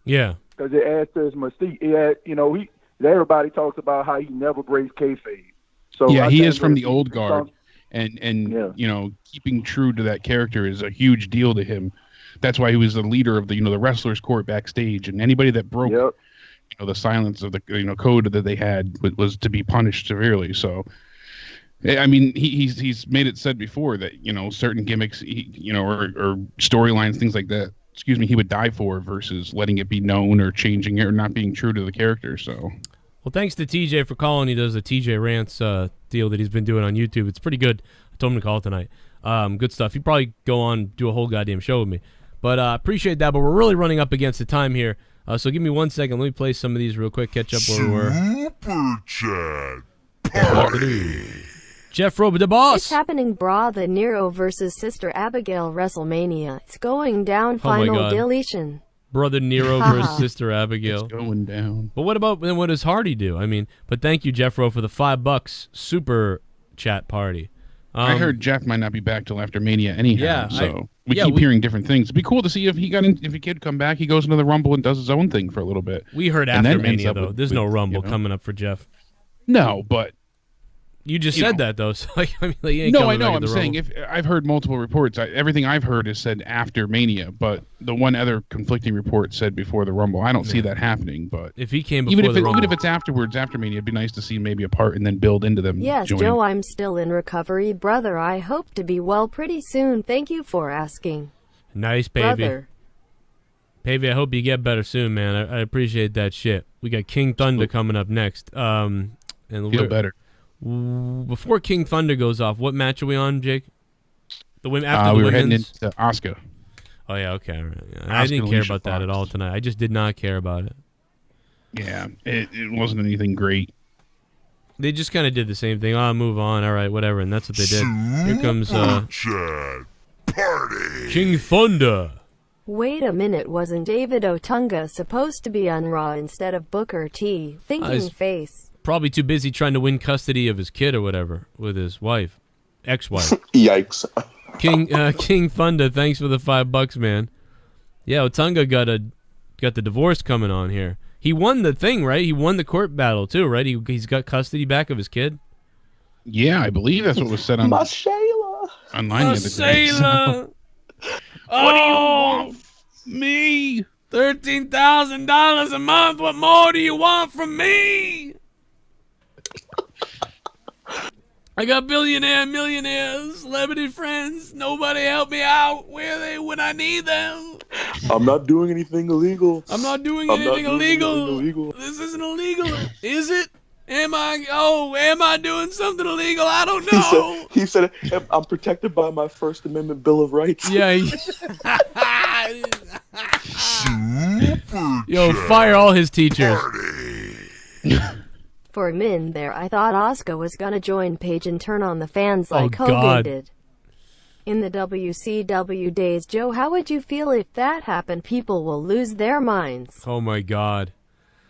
Yeah. Because it adds to his mystique. Everybody talks about how he never breaks kayfabe. So yeah, I he think is from that the old guard, and you know, keeping true to that character is a huge deal to him. That's why he was the leader of the the wrestlers' court backstage, and anybody that broke the silence of the code that they had was to be punished severely. So, I mean, he's made it said before that certain gimmicks, or storylines, things like that. Excuse me, he would die for versus letting it be known or changing it or not being true to the character. So, well, thanks to TJ for calling. He does the TJ Rants deal that he's been doing on YouTube. It's pretty good. I told him to call tonight. Good stuff. He'd probably go on do a whole goddamn show with me. But appreciate that. But we're really running up against the time here. So give me 1 second. Let me play some of these real quick. Catch up where we were. Super Chat Party. Jeff Roode, the boss. It's happening, brah. The Nero versus Sister Abigail WrestleMania. It's going down. Oh my Final God. deletion. Brother Nero versus Sister Abigail. It's going down. But what does Hardy do? I mean, but thank you, Jeff Rowe, for the $5 super chat party. I heard Jeff might not be back till after Mania anyhow. Yeah, so we keep hearing different things. It'd be cool to see if he could come back. He goes into the Rumble and does his own thing for a little bit. We heard and after then ends Mania up though. There's no Rumble coming up for Jeff. No, but you just said that though. So I mean, he ain't no, coming I know. back in I'm the saying Rumble. if I've heard multiple reports. Everything I've heard is said after Mania, but the one other conflicting report said before the Rumble. I don't see that happening. But if he came before the Rumble, even if it's afterwards, after Mania, it'd be nice to see maybe a part and then build into them. Yes, joining. Joe, I'm still in recovery, brother. I hope to be well pretty soon. Thank you for asking. Nice, Pavey. Brother. Pavey, I hope you get better soon, man. I appreciate that shit. We got King Thunder coming up next. And Feel better. Before King Thunder goes off, what match are we on, Jake? The women after the we were women's. heading into Asuka. Oh yeah, okay. All right. Yeah. I didn't care about that at all tonight. I just did not care about it. Yeah, it wasn't anything great. They just kind of did the same thing. Oh, move on. All right, whatever. And that's what they did. Here comes Chad Party. King Thunder. Wait a minute, wasn't David Otunga supposed to be on Raw instead of Booker T? Thinking face. Probably too busy trying to win custody of his kid or whatever with his wife, ex-wife. Yikes. King Thunder, thanks for the $5, man. Yeah, Otunga got the divorce coming on here. He won the thing, right? He won the court battle too, right? He's got custody back of his kid. Yeah, I believe that's what was said on my Shayla. Online the other day. Shayla. What do you want? Me? $13,000 a month. What more do you want from me? I got billionaire, millionaires, celebrity friends. Nobody help me out. Where are they when I need them? I'm not doing anything illegal. I'm not doing anything illegal. This isn't illegal. Is it? Am I doing something illegal? I don't know. He said I'm protected by my First Amendment Bill of Rights. Yeah. Yo, fire all his teachers. For a minute there, I thought Asuka was gonna join Paige and turn on the fans like Hogan God. did. In the WCW days, Joe, how would you feel if that happened? People will lose their minds. Oh my God.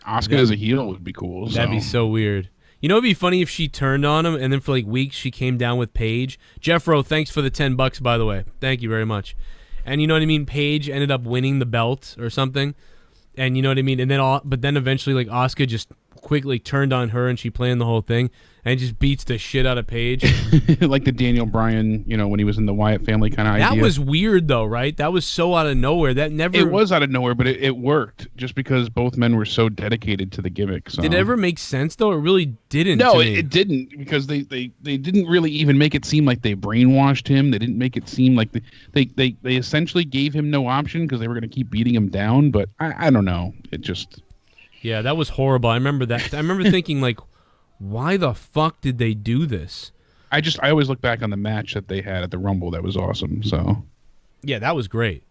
Asuka as a heel would be cool. That'd be so weird. You know, it'd be funny if she turned on him and then for like weeks she came down with Paige. Jeffro, thanks for the $10, by the way. Thank you very much. And you know what I mean? Paige ended up winning the belt or something. And you know what I mean? And then, but then eventually, like Asuka just quickly turned on her and she planned the whole thing and just beats the shit out of Paige. Like the Daniel Bryan, you know, when he was in the Wyatt family kind of idea. That was weird though, right? That was so out of nowhere. That never. It was out of nowhere, but it worked just because both men were so dedicated to the gimmick. So. Did it ever make sense though? It really didn't. No, to me. it didn't because they didn't really even make it seem like they brainwashed him. They didn't make it seem like they essentially gave him no option because they were going to keep beating him down. But I don't know. It just. Yeah, that was horrible. I remember that. I remember thinking like, why the fuck did they do this? I always look back on the match that they had at the Rumble. That was awesome. So. Yeah, that was great.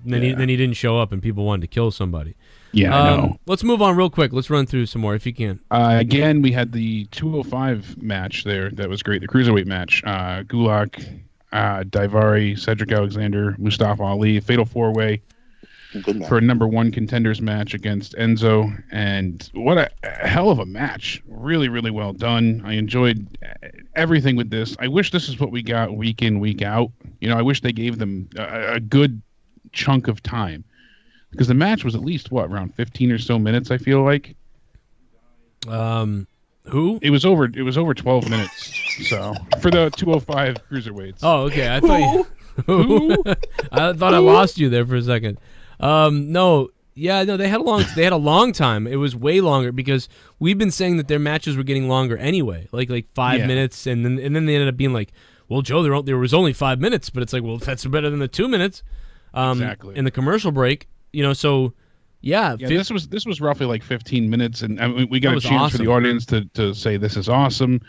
And then he didn't show up, and people wanted to kill somebody. Yeah, I know. Let's move on real quick. Let's run through some more if you can. Again, we had the 205 match there. That was great. The cruiserweight match. Gulak, Daivari, Cedric Alexander, Mustafa Ali, Fatal 4-Way. For a #1 contenders match against Enzo, and what a hell of a match. Really, really well done. I enjoyed everything with this. I wish this is what we got week in, week out. You know, I wish they gave them a good chunk of time because the match was at least around 15 or so minutes, I feel like. Who? It was over 12 minutes. So, for the 205 cruiserweights. Oh, okay. I thought Who? I thought I lost you there for a second. No, they had a long time. It was way longer because we've been saying that their matches were getting longer anyway, like 5 minutes, and then they ended up being like, well, Joe, there was only 5 minutes, but it's like, well, that's better than the 2 minutes. Exactly. In the commercial break, you know, so yeah. This was roughly like 15 minutes, and I mean, we got a chance awesome. for the audience to say this is awesome.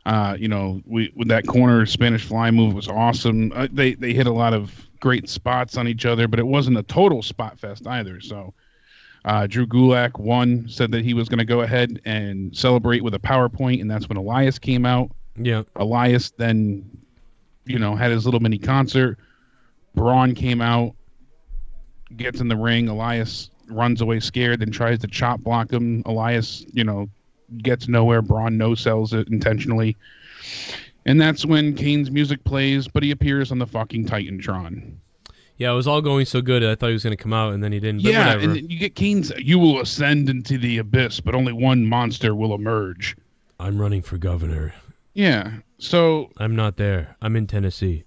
You know, with that corner Spanish fly move was awesome. They hit a lot of great spots on each other, but it wasn't a total spot fest either. So Drew Gulak won, said that he was going to go ahead and celebrate with a PowerPoint, and that's when Elias came out. Yeah. Elias then, you know, had his little mini concert. Braun came out, gets in the ring. Elias runs away scared, then tries to chop block him. Elias, you know, gets nowhere. Braun no-sells it intentionally. And that's when Kane's music plays, but he appears on the fucking Titantron. Yeah, it was all going so good. I thought he was going to come out, and then he didn't. But yeah, whatever. And you get Kane's, you will ascend into the abyss, but only one monster will emerge. I'm running for governor. Yeah, so... I'm not there. I'm in Tennessee.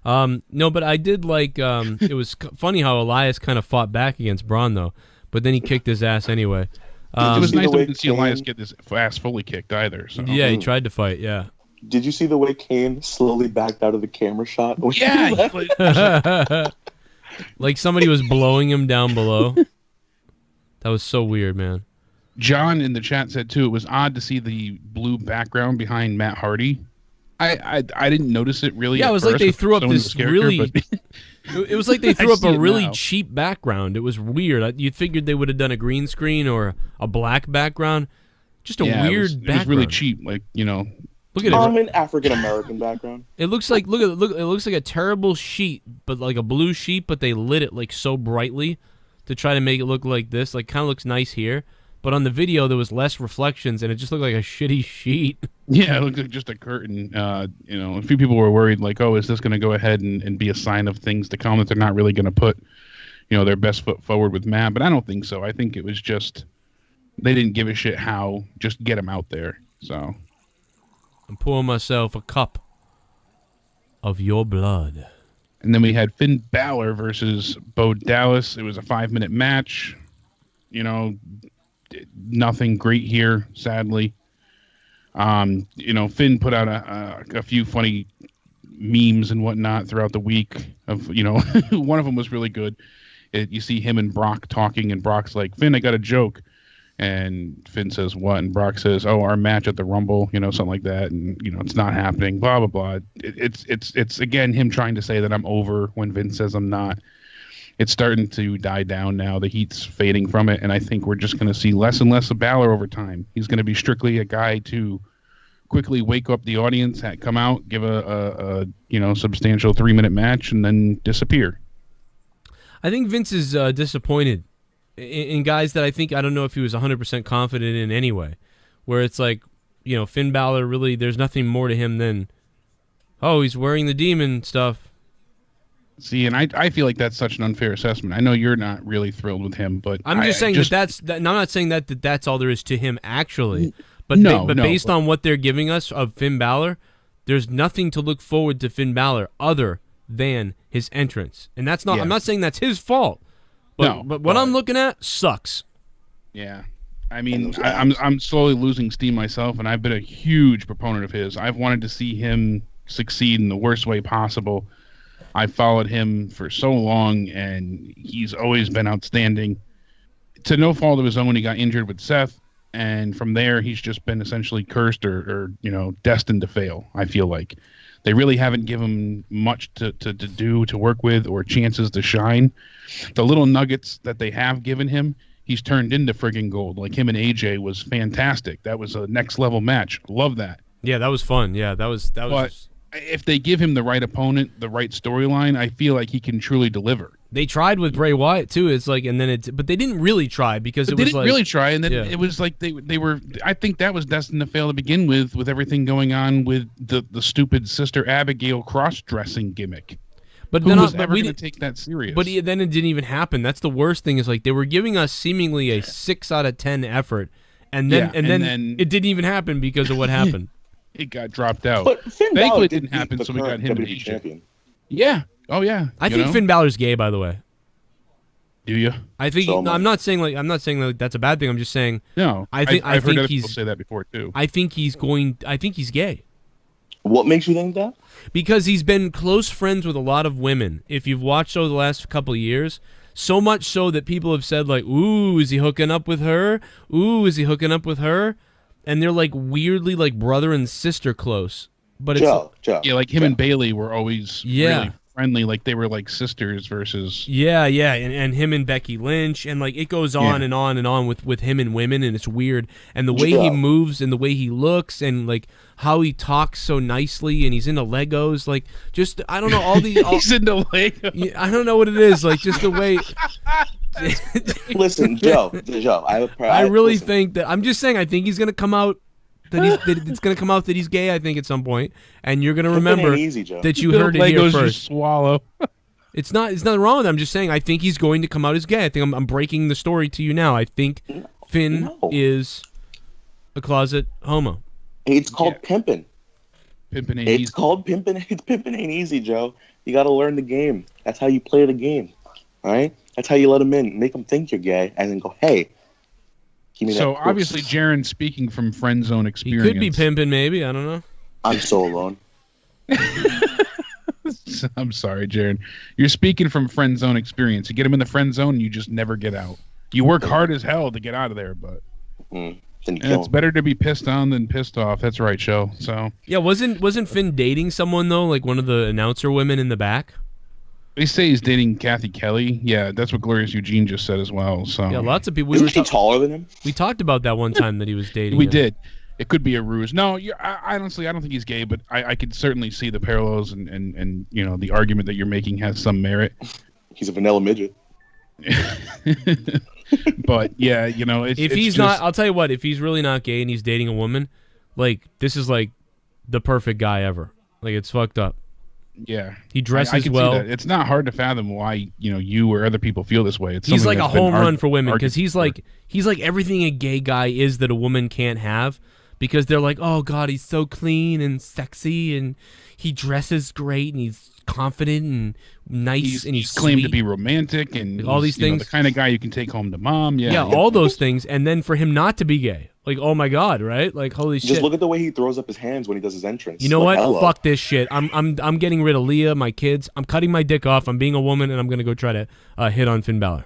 No, but I did like, it was funny how Elias kind of fought back against Braun, though, but then he kicked his ass anyway. It was nice that we didn't see Elias get his ass fully kicked either. So. Yeah, he tried to fight, yeah. Did you see the way Kane slowly backed out of the camera shot? Yeah. Like somebody was blowing him down below. That was so weird, man. John in the chat said, too, it was odd to see the blue background behind Matt Hardy. I didn't notice it really. Yeah, it was like they threw up this really... But it was like they threw up a really cheap background. It was weird. You figured they would have done a green screen or a black background. just a weird it background. was really cheap. Like, you know. Look at it. I'm an African American background. It looks like it looks like a terrible sheet, but like a blue sheet, but they lit it like so brightly to try to make it look like this. Like kind of looks nice here, but on the video there was less reflections and it just looked like a shitty sheet. Yeah, it looked like just a curtain. You know, a few people were worried, like, oh, is this going to go ahead and be a sign of things to come, that they're not really going to put, you know, their best foot forward with Matt? But I don't think so. I think it was just they didn't give a shit how, just get him out there. So I'm pouring myself a cup of your blood. And then we had Finn Balor versus Bo Dallas. It was a 5-minute match. You know, nothing great here, sadly. You know, Finn put out a few funny memes and whatnot throughout the week. Of, you know, one of them was really good. You see him and Brock talking, and Brock's like, Finn, I got a joke. And Finn says, what? And Brock says, oh, our match at the Rumble, you know, something like that. And, you know, it's not happening, blah, blah, blah. It's again, him trying to say that I'm over when Vince says I'm not. It's starting to die down now. The heat's fading from it. And I think we're just going to see less and less of Balor over time. He's going to be strictly a guy to quickly wake up the audience, come out, give a you know, substantial 3-minute match, and then disappear. I think Vince is disappointed in guys that I don't know if he was 100% confident in anyway, where it's like, you know, Finn Balor really, there's nothing more to him than, oh, he's wearing the demon stuff. See, and I feel like that's such an unfair assessment. I know you're not really thrilled with him, but I'm just saying I'm not saying that that's all there is to him actually, but but based on what they're giving us of Finn Balor, there's nothing to look forward to Finn Balor other than his entrance, and that's not. Yeah. I'm not saying that's his fault, but what I'm looking at sucks. Yeah, I mean, I'm slowly losing steam myself, and I've been a huge proponent of his. I've wanted to see him succeed in the worst way possible. I followed him for so long, and he's always been outstanding. To no fault of his own, he got injured with Seth, and from there, he's just been essentially cursed or you know, destined to fail, I feel like. They really haven't given him much to do, to work with, or chances to shine. The little nuggets that they have given him, he's turned into friggin' gold. Like him and AJ was fantastic. That was a next-level match. Love that. Yeah, that was fun. Yeah, that was. But if they give him the right opponent, the right storyline, I feel like he can truly deliver. They tried with Bray Wyatt too. It's like, and then but they didn't really try because they didn't really try, and then it was like they were. I think that was destined to fail to begin with everything going on with the stupid Sister Abigail cross-dressing gimmick. But who was never going to take that serious? But then it didn't even happen. That's the worst thing. Is like they were giving us seemingly a 6 out of 10 effort, and then it didn't even happen because of what happened. It got dropped out. But Finn Thankfully, Balor it didn't happen, so we got him and AJ. Champion. Yeah. Oh yeah. I think Finn Balor's gay, by the way. Do you? I think I'm not saying like that's a bad thing. I'm just saying no. I've heard other people say that before too. I think he's gay. What makes you think that? Because he's been close friends with a lot of women. If you've watched over the last couple of years, so much so that people have said like, "Ooh, is he hooking up with her? Ooh, is he hooking up with her?" And they're like weirdly like brother and sister close. But Joe. Yeah, like him and Bailey were always really friendly, like they were like sisters versus and him and Becky Lynch, and like it goes on and on and on with him and women, and it's weird. And the way he moves and the way he looks and like how he talks so nicely, and he's into Legos, like just I don't know all these. He's into Legos. I don't know what it is, like just the way. Listen, Joe. I really think that I'm just saying. I think he's gonna come out. That it's gonna come out that he's gay. I think at some point, and you're gonna remember that you heard it here first. Swallow. It's nothing wrong with it. I'm just saying. I think he's going to come out as gay. I think I'm breaking the story to you now. I think Finn is a closet homo. It's called pimping. Pimping ain't easy. It's called pimping. It's pimping ain't easy, Joe. You got to learn the game. That's how you play the game. All right. That's how you let them in, make them think you're gay, and then go, hey. So obviously, Jaron speaking from friend zone experience. He could be pimping, maybe. I don't know. I'm so alone. I'm sorry, Jaron. You're speaking from friend zone experience. You get him in the friend zone, and you just never get out. You work hard as hell to get out of there, but it's better to be pissed on than pissed off. That's right, Show. So yeah, wasn't Finn dating someone though, like one of the announcer women in the back? They say he's dating Kathy Kelly. Yeah, that's what Glorious Eugene just said as well. So Yeah, lots of people. Isn't she taller than him? We talked about that one time that he was dating. We did. It could be a ruse. No, honestly, I don't think he's gay, but I could certainly see the parallels and you know the argument that you're making has some merit. He's a vanilla midget. But yeah, you know, if it's he's just, not, I'll tell you what. If he's really not gay and he's dating a woman, like this is like the perfect guy ever. Like it's fucked up. Yeah, he dresses I can well. See that. It's not hard to fathom why you or other people feel this way. He's like a home run for women because he's like everything a gay guy is that a woman can't have. Because they're like, oh God, he's so clean and sexy, and he dresses great, and he's confident and nice, and he's claimed sweet. to be romantic and all these things. The kind of guy you can take home to mom. Yeah, all those things, and then for him not to be gay, like, oh my God, right? Like, holy shit! Just look at the way he throws up his hands when he does his entrance. You know like, what? Hello. Fuck this shit. I'm getting rid of Leah, my kids. I'm cutting my dick off. I'm being a woman, and I'm gonna go try to hit on Finn Balor.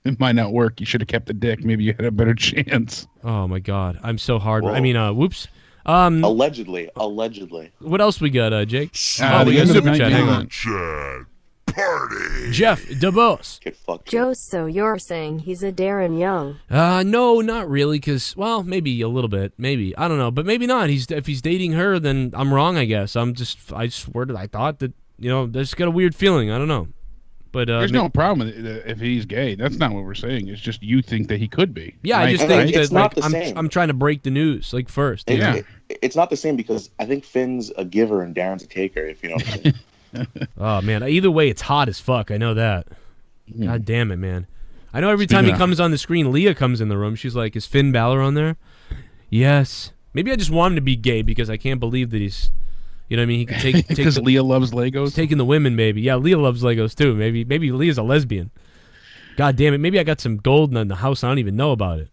It might not work. You should have kept the dick. Maybe you had a better chance. Oh my God, I'm so hard. Whoa. I mean, whoops. Allegedly. What else we got, Jake? The we got end of super night chat. Hang on. Chat. Party. Jeff DeBose. Joe, so you're saying he's a Darren Young? No, not really. Cause well, maybe a little bit. Maybe I don't know, but maybe not. If he's dating her, then I'm wrong. I guess I swear that I thought that I just got a weird feeling. I don't know. But there's no problem with it if he's gay. That's not what we're saying. It's just you think that he could be. Yeah, right? I just think it's that not like the same. I'm trying to break the news like first. It's not the same because I think Finn's a giver and Darren's a taker. If you know what I mean. Oh man, either way, it's hot as fuck. I know that. God damn it, man. I know every time he comes on the screen, Leah comes in the room. She's like, "Is Finn Balor on there?" Yes. Maybe I just want him to be gay because I can't believe that he's. You know what I mean? He can take because Leah loves Legos. He's taking the women, maybe. Yeah, Leah loves Legos too. Maybe Leah's a lesbian. God damn it! Maybe I got some gold in the house. I don't even know about it.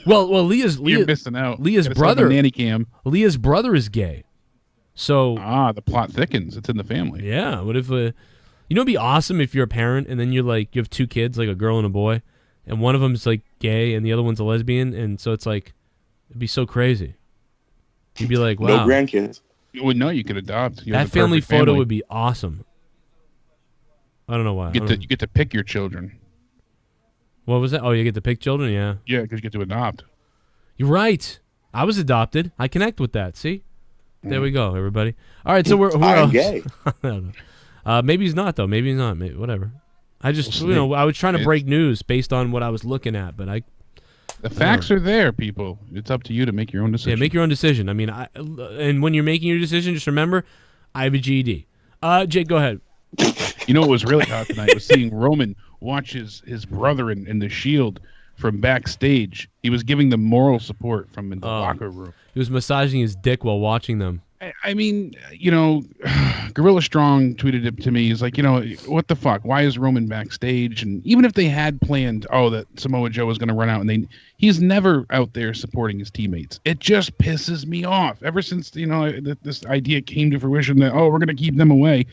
well, You're missing out. Leah's Gotta brother, set up a nanny cam. Leah's brother is gay. So the plot thickens. It's in the family. Yeah. What if it'd be awesome if you're a parent and then you have two kids, like a girl and a boy, and one of them's like gay and the other one's a lesbian, and so it's like it'd be so crazy. You'd be like, wow. No grandkids. Well, no, you could adopt. That family photo would be awesome. I don't know why. You get to pick your children. What was that? Oh, you get to pick children? Yeah. Yeah, because you get to adopt. You're right. I was adopted. I connect with that. See? There we go, everybody. All right, so I'm gay. I don't know. Maybe he's not, though. Maybe he's not. Maybe, whatever. I just, I was trying to break news based on what I was looking at, but the facts are there, people. It's up to you to make your own decision. Yeah, make your own decision. I mean, and when you're making your decision, just remember, I have a GED. Jake, go ahead. You know what was really hot tonight was seeing Roman watch his brother in the Shield from backstage. He was giving them moral support from in the locker room. He was massaging his dick while watching them. I mean, Gorilla Strong tweeted it to me. He's like, what the fuck? Why is Roman backstage? And even if they had planned, that Samoa Joe was going to run out, and he's never out there supporting his teammates. It just pisses me off. Ever since this idea came to fruition that we're going to keep them away,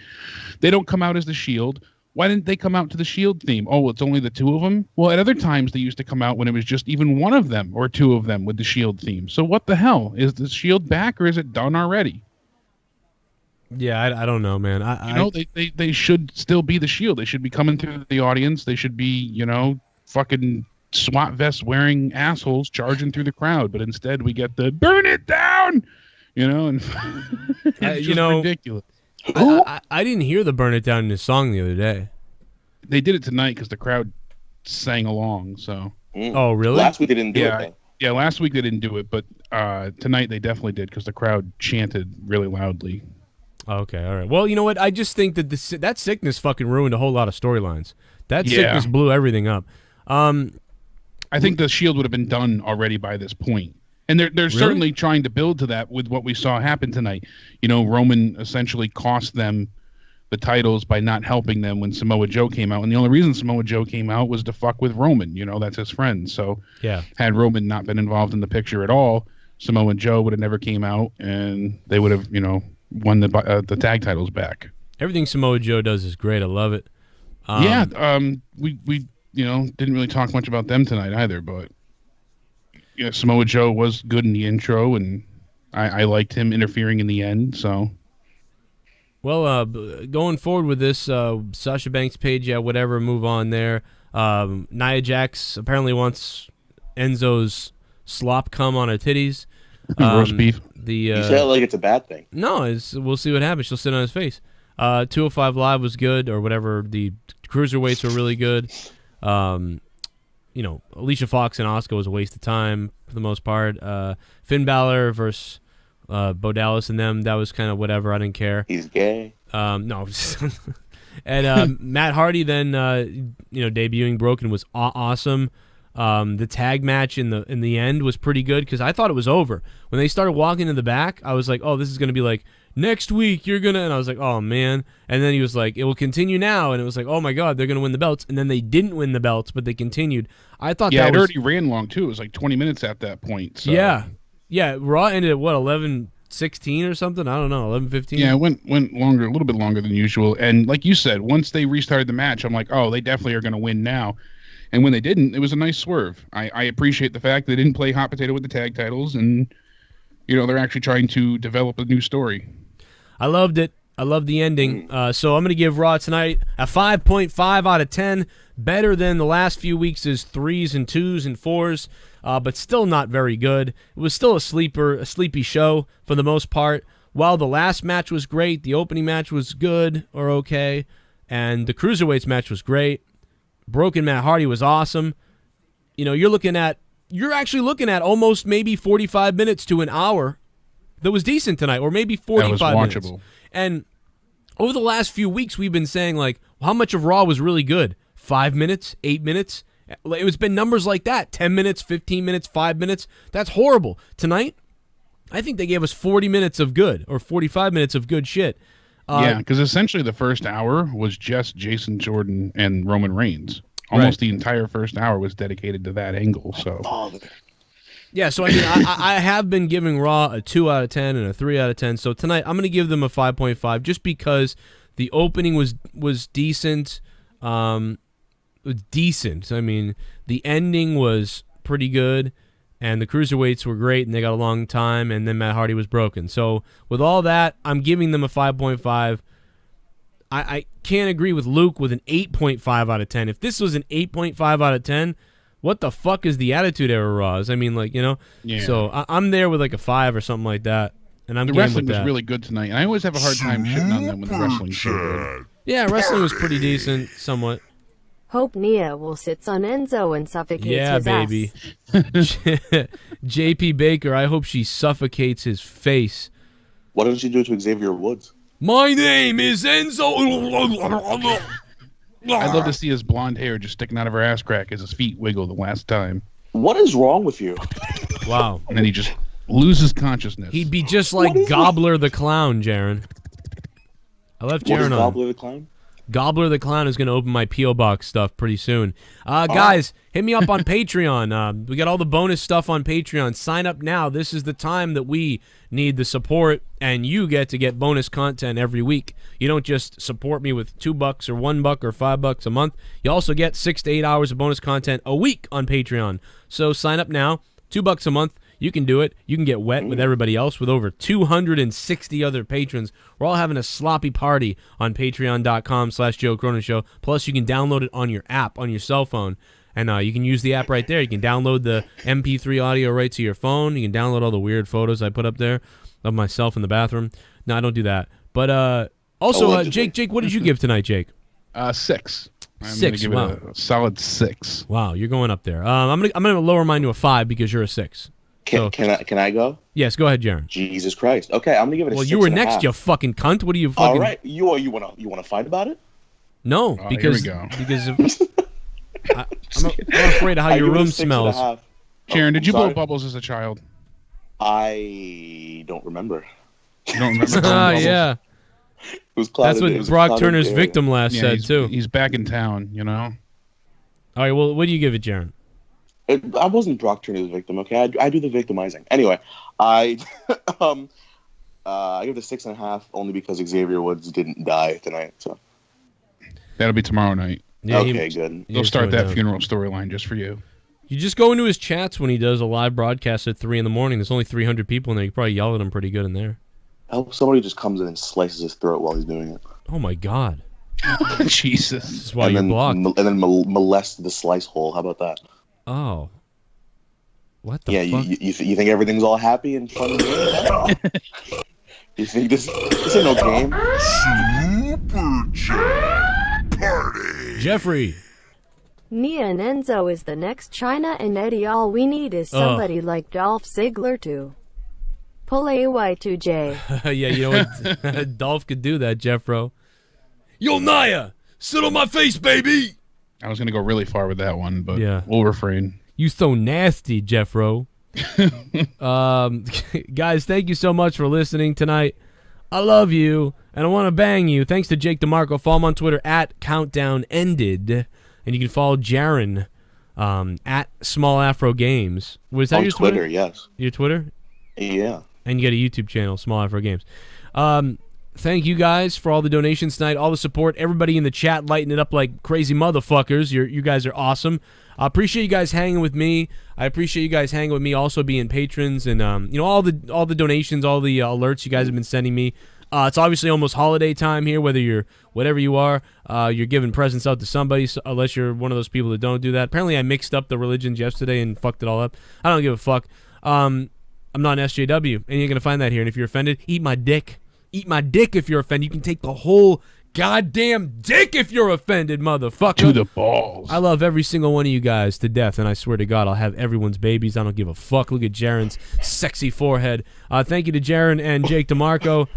they don't come out as the Shield. Why didn't they come out to the Shield theme? Oh, it's only the two of them? Well, at other times they used to come out when it was just even one of them or two of them with the Shield theme. So what the hell? Is the Shield back or is it done already? Yeah, I don't know, man. They should still be the Shield. They should be coming through the audience. They should be, fucking SWAT vest wearing assholes charging through the crowd. But instead we get the burn it down, and it's just ridiculous. I didn't hear the burn it down in his song the other day. They did it tonight because the crowd sang along. So. Oh, really? Last week they didn't do it. Yeah, last week they didn't do it, but tonight they definitely did because the crowd chanted really loudly. Okay, all right. Well, you know what? I just think that that sickness fucking ruined a whole lot of storylines. That sickness blew everything up. I think the Shield would have been done already by this point. And they're certainly trying to build to that with what we saw happen tonight. Roman essentially cost them the titles by not helping them when Samoa Joe came out. And the only reason Samoa Joe came out was to fuck with Roman. That's his friend. So had Roman not been involved in the picture at all, Samoa Joe would have never came out, and they would have, won the tag titles back. Everything Samoa Joe does is great. I love it. We didn't really talk much about them tonight either, but Samoa Joe was good in the intro, and I liked him interfering in the end. So Well, going forward with this, Sasha Banks, Paige, whatever, move on there. Nia Jax apparently wants Enzo's slop cum on her titties. Roast beef. You say it like it's a bad thing. No, we'll see what happens. She'll sit on his face. 205 Live was good, or whatever. The cruiserweights were really good. Alicia Fox and Asuka was a waste of time for the most part. Finn Balor versus Bo Dallas and them, that was kind of whatever. I didn't care. He's gay. No. And Matt Hardy then, debuting Broken was awesome. The tag match in the end was pretty good because I thought it was over. When they started walking in the back, I was like, oh, this is going to be like, next week you're going to, and I was like, oh, man. And then he was like, it will continue now. And it was like, oh, my God, they're going to win the belts. And then they didn't win the belts, but they continued. I thought that was... Yeah, it already ran long, too. It was like 20 minutes at that point. So. Yeah. Yeah, Raw ended at, 11:16 or something? I don't know, 11:15? Yeah, it went longer, a little bit longer than usual. And like you said, once they restarted the match, I'm like, oh, they definitely are going to win now. And when they didn't, it was a nice swerve. I appreciate the fact they didn't play hot potato with the tag titles, and they're actually trying to develop a new story. I loved it. I loved the ending. So I'm going to give Raw tonight a 5.5 out of 10. Better than the last few weeks' 3s and 2s and 4s, but still not very good. It was still a sleepy show for the most part. While the last match was great, the opening match was good or okay, and the Cruiserweights match was great. Broken Matt Hardy was awesome. You're actually looking at almost maybe 45 minutes to an hour that was decent tonight, or maybe 45 that was minutes. watchable. And over the last few weeks, we've been saying, like, how much of Raw was really good? 5 minutes? 8 minutes? It's been numbers like that. 10 minutes, 15 minutes, 5 minutes. That's horrible. Tonight, I think they gave us 40 minutes of good, or 45 minutes of good shit. Yeah, because essentially the first hour was just Jason Jordan and Roman Reigns. Almost the entire first hour was dedicated to that angle. So, yeah. So I mean, I have been giving Raw a 2 out of 10 and a 3 out of 10. So tonight I'm going to give them a 5.5 just because the opening was decent. Decent. I mean, the ending was pretty good. And the Cruiserweights were great, and they got a long time, and then Matt Hardy was broken. So with all that, I'm giving them a 5.5. I can't agree with Luke with an 8.5 out of 10. If this was an 8.5 out of 10, what the fuck is the Attitude Era Raws? I mean, Yeah. So I'm there with like a 5 or something like that. And I'm the wrestling was really good tonight. And I always have a hard time shitting on them when the wrestling's so good. Yeah, wrestling was pretty decent, somewhat. Hope Nia will sit on Enzo and suffocate his ass. Yeah, baby. JP Baker, I hope she suffocates his face. What did she do to Xavier Woods? My name is Enzo. I'd love to see his blonde hair just sticking out of her ass crack as his feet wiggle the last time. What is wrong with you? Wow. And then he just loses consciousness. He'd be just like Gobbler the Clown, Jaron. I left Jaron on. Gobbler the Clown? Gobbler the Clown is going to open my P.O. Box stuff pretty soon. Guys, hit me up on Patreon. We got all the bonus stuff on Patreon. Sign up now. This is the time that we need the support, and you get to get bonus content every week. You don't just support me with $2 or $1 or $5 a month. You also get 6 to 8 hours of bonus content a week on Patreon. So sign up now. $2 a month. You can do it. You can get wet with everybody else with over 260 other patrons. We're all having a sloppy party on patreon.com/Joe Cronin Show. Plus, you can download it on your app, on your cell phone. And you can use the app right there. You can download the MP3 audio right to your phone. You can download all the weird photos I put up there of myself in the bathroom. No, I don't do that. But also, Jake, what did you give tonight, Jake? 6. I'm 6. Give it a solid 6. Wow, you're going up there. I'm gonna lower mine to a 5 because you're a 6. Can I go? Yes, go ahead, Jaron. Jesus Christ. Okay, I'm gonna give it a 6. Well, you were next, you fucking cunt. What are you fucking? All right, you wanna fight about it? No, because here we go. Because of, I'm afraid of how your room smells. Jaron, did you blow bubbles as a child? I don't remember. You don't remember? Bubbles? Yeah. That's what Brock Turner's victim last said too. He's back in town, you know. All right, well, what do you give it, Jaron? I wasn't Brock Turner's victim, okay? I do the victimizing. Anyway, I give it a 6.5 only because Xavier Woods didn't die tonight. So that'll be tomorrow night. Yeah, okay, good. They'll start that funeral storyline just for you. You just go into his chats when he does a live broadcast at 3 in the morning. There's only 300 people in there. You can probably yell at him pretty good in there. I hope somebody just comes in and slices his throat while he's doing it. Oh my God. Jesus. This is why you're blocked. And then molest the slice hole. How about that? Oh. What the fuck? You think everything's all happy and fun? You think this ain't no game? Super Chat Party. Jeffrey. Nia and Enzo is the next China and Eddie. All we need is somebody like Dolph Ziggler to pull AY2J. Yeah, you know what? Dolph could do that, Jeffro. Yo, Nia, sit on my face, baby. I was going to go really far with that one, but Yeah. we'll refrain. You so nasty, Jeffro. Guys, thank you so much for listening tonight. I love you, and I want to bang you. Thanks to Jake DeMarco. Follow him on Twitter at CountdownEnded. And you can follow Jaren at Small Afro Games. Was that on your Twitter? Yes. Your Twitter? Yeah. And you got a YouTube channel, Small Afro Games. Thank you guys for all the donations tonight, all the support, everybody in the chat lighting it up like crazy motherfuckers. You guys are awesome. I appreciate you guys hanging with me. I appreciate you guys hanging with me, also being patrons, and all the donations, all the alerts you guys have been sending me. It's obviously almost holiday time here, whatever you are, you're giving presents out to somebody, unless you're one of those people that don't do that. Apparently I mixed up the religions yesterday and fucked it all up. I don't give a fuck. I'm not an SJW, and you're going to find that here, and if you're offended, eat my dick. Eat my dick if you're offended. You can take the whole goddamn dick if you're offended, motherfucker. To the balls. I love every single one of you guys to death, and I swear to God, I'll have everyone's babies. I don't give a fuck. Look at Jaren's sexy forehead. Thank you to Jaren and Jake DeMarco.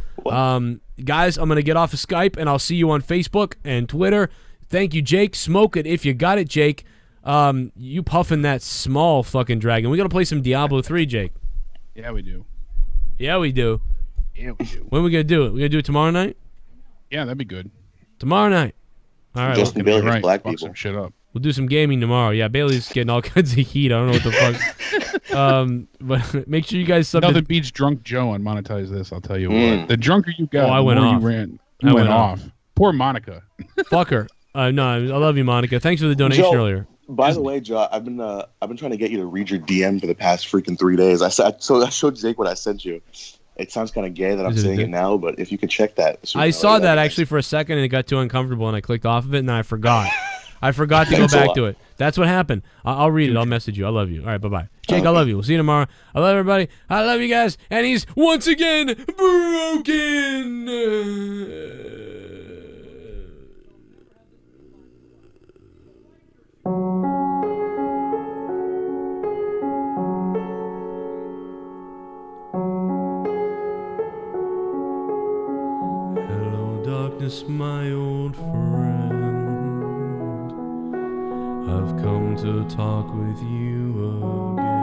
Guys, I'm going to get off of Skype, and I'll see you on Facebook and Twitter. Thank you, Jake. Smoke it if you got it, Jake. You puffing that small fucking dragon. We got to play some Diablo 3, Jake. Yeah, we do. Yeah, we do. Yeah, we do. When are we going to do it? We going to do it tomorrow night? Yeah, that'd be good. Tomorrow night. All right. Justin Bailey right. black Fuck people. some shit up. We'll do some gaming tomorrow. Yeah, Bailey's getting all kinds of heat. I don't know what the fuck. But make sure you guys sub Nothing to... beats Drunk Joe and monetize this, I'll tell you what. The drunker you got, I the went more off. you went off. Poor Monica. Fuck her. No, I love you, Monica. Thanks for the donation Joe, earlier. By the way, Joe, I've been trying to get you to read your DM for the past freaking 3 days. I showed Jake what I sent you. It sounds kind of gay that I'm saying it now, but if you could check that. I saw that actually for a second, and it got too uncomfortable, and I clicked off of it, and then I forgot. I forgot to go back to it. That's what happened. I'll read it. I'll message you. I love you. All right, bye-bye. Jake, I love you. We'll see you tomorrow. I love everybody. I love you guys. And he's once again broken. Hello, darkness, my old friend. I've come to talk with you again,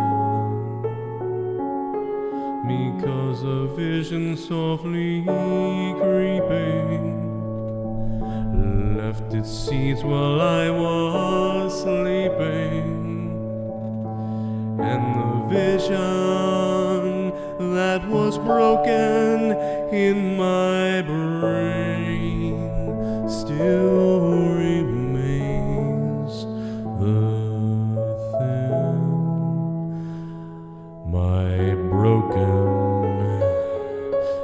because a vision softly creeping left its seeds while I was sleeping, and the vision that was broken in my brain still remains the thing. My broken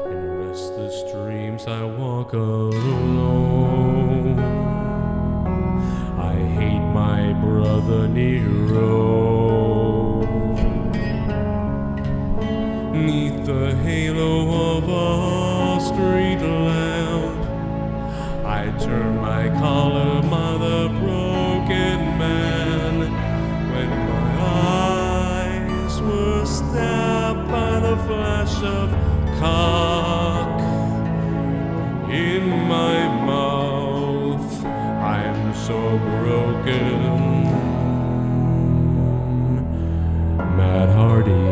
and restless dreams, I walk alone. I hate my brother Nero. Neath the halo of a street lamp, I turn my collar, mother broken man, when my eyes were stabbed by the flash of cock in my mouth. I'm so broken. Matt Hardy.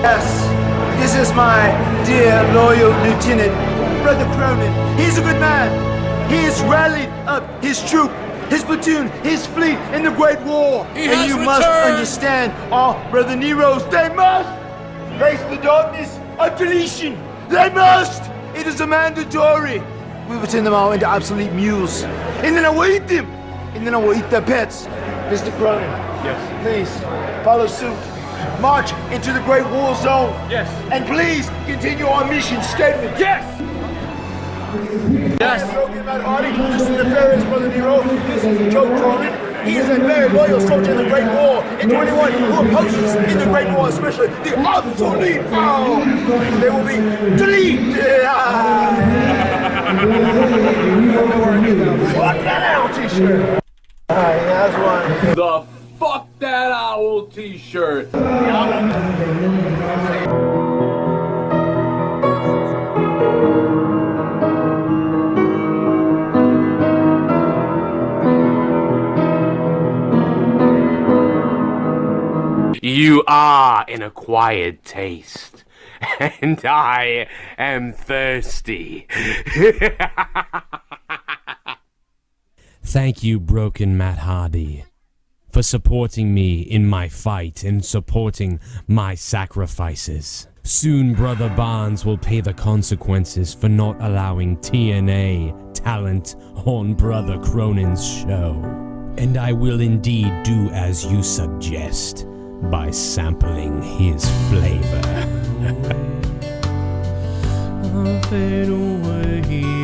Yes, this is my dear loyal lieutenant, Brother Cronin. He's a good man. He has rallied up his troop, his platoon, his fleet in the Great War. And you must understand, all Brother Neros, they must face the darkness of deletion. They must. It is a mandatory. We will turn them all into obsolete mules. And then I will eat them. And then I will eat their pets. Mr. Cronin. Yes. Please, follow suit. March into the Great War Zone. Yes. And please continue our mission statement. Yes. Yes. This is the nefarious Brother Nero. This is Joe Cronin. He is a very loyal soldier in the Great War, and to anyone who opposes in the Great War, especially the obsolete power, they will be deleted. Fuck that owl t-shirt. Alright, that's one. The fuck that owl t-shirt. You are an acquired taste, and I am thirsty. Thank you, Broken Matt Hardy, for supporting me in my fight and supporting my sacrifices. Soon Brother Barnes will pay the consequences for not allowing TNA talent on Brother Cronin's show. And I will indeed do as you suggest by sampling his flavor. Fade away.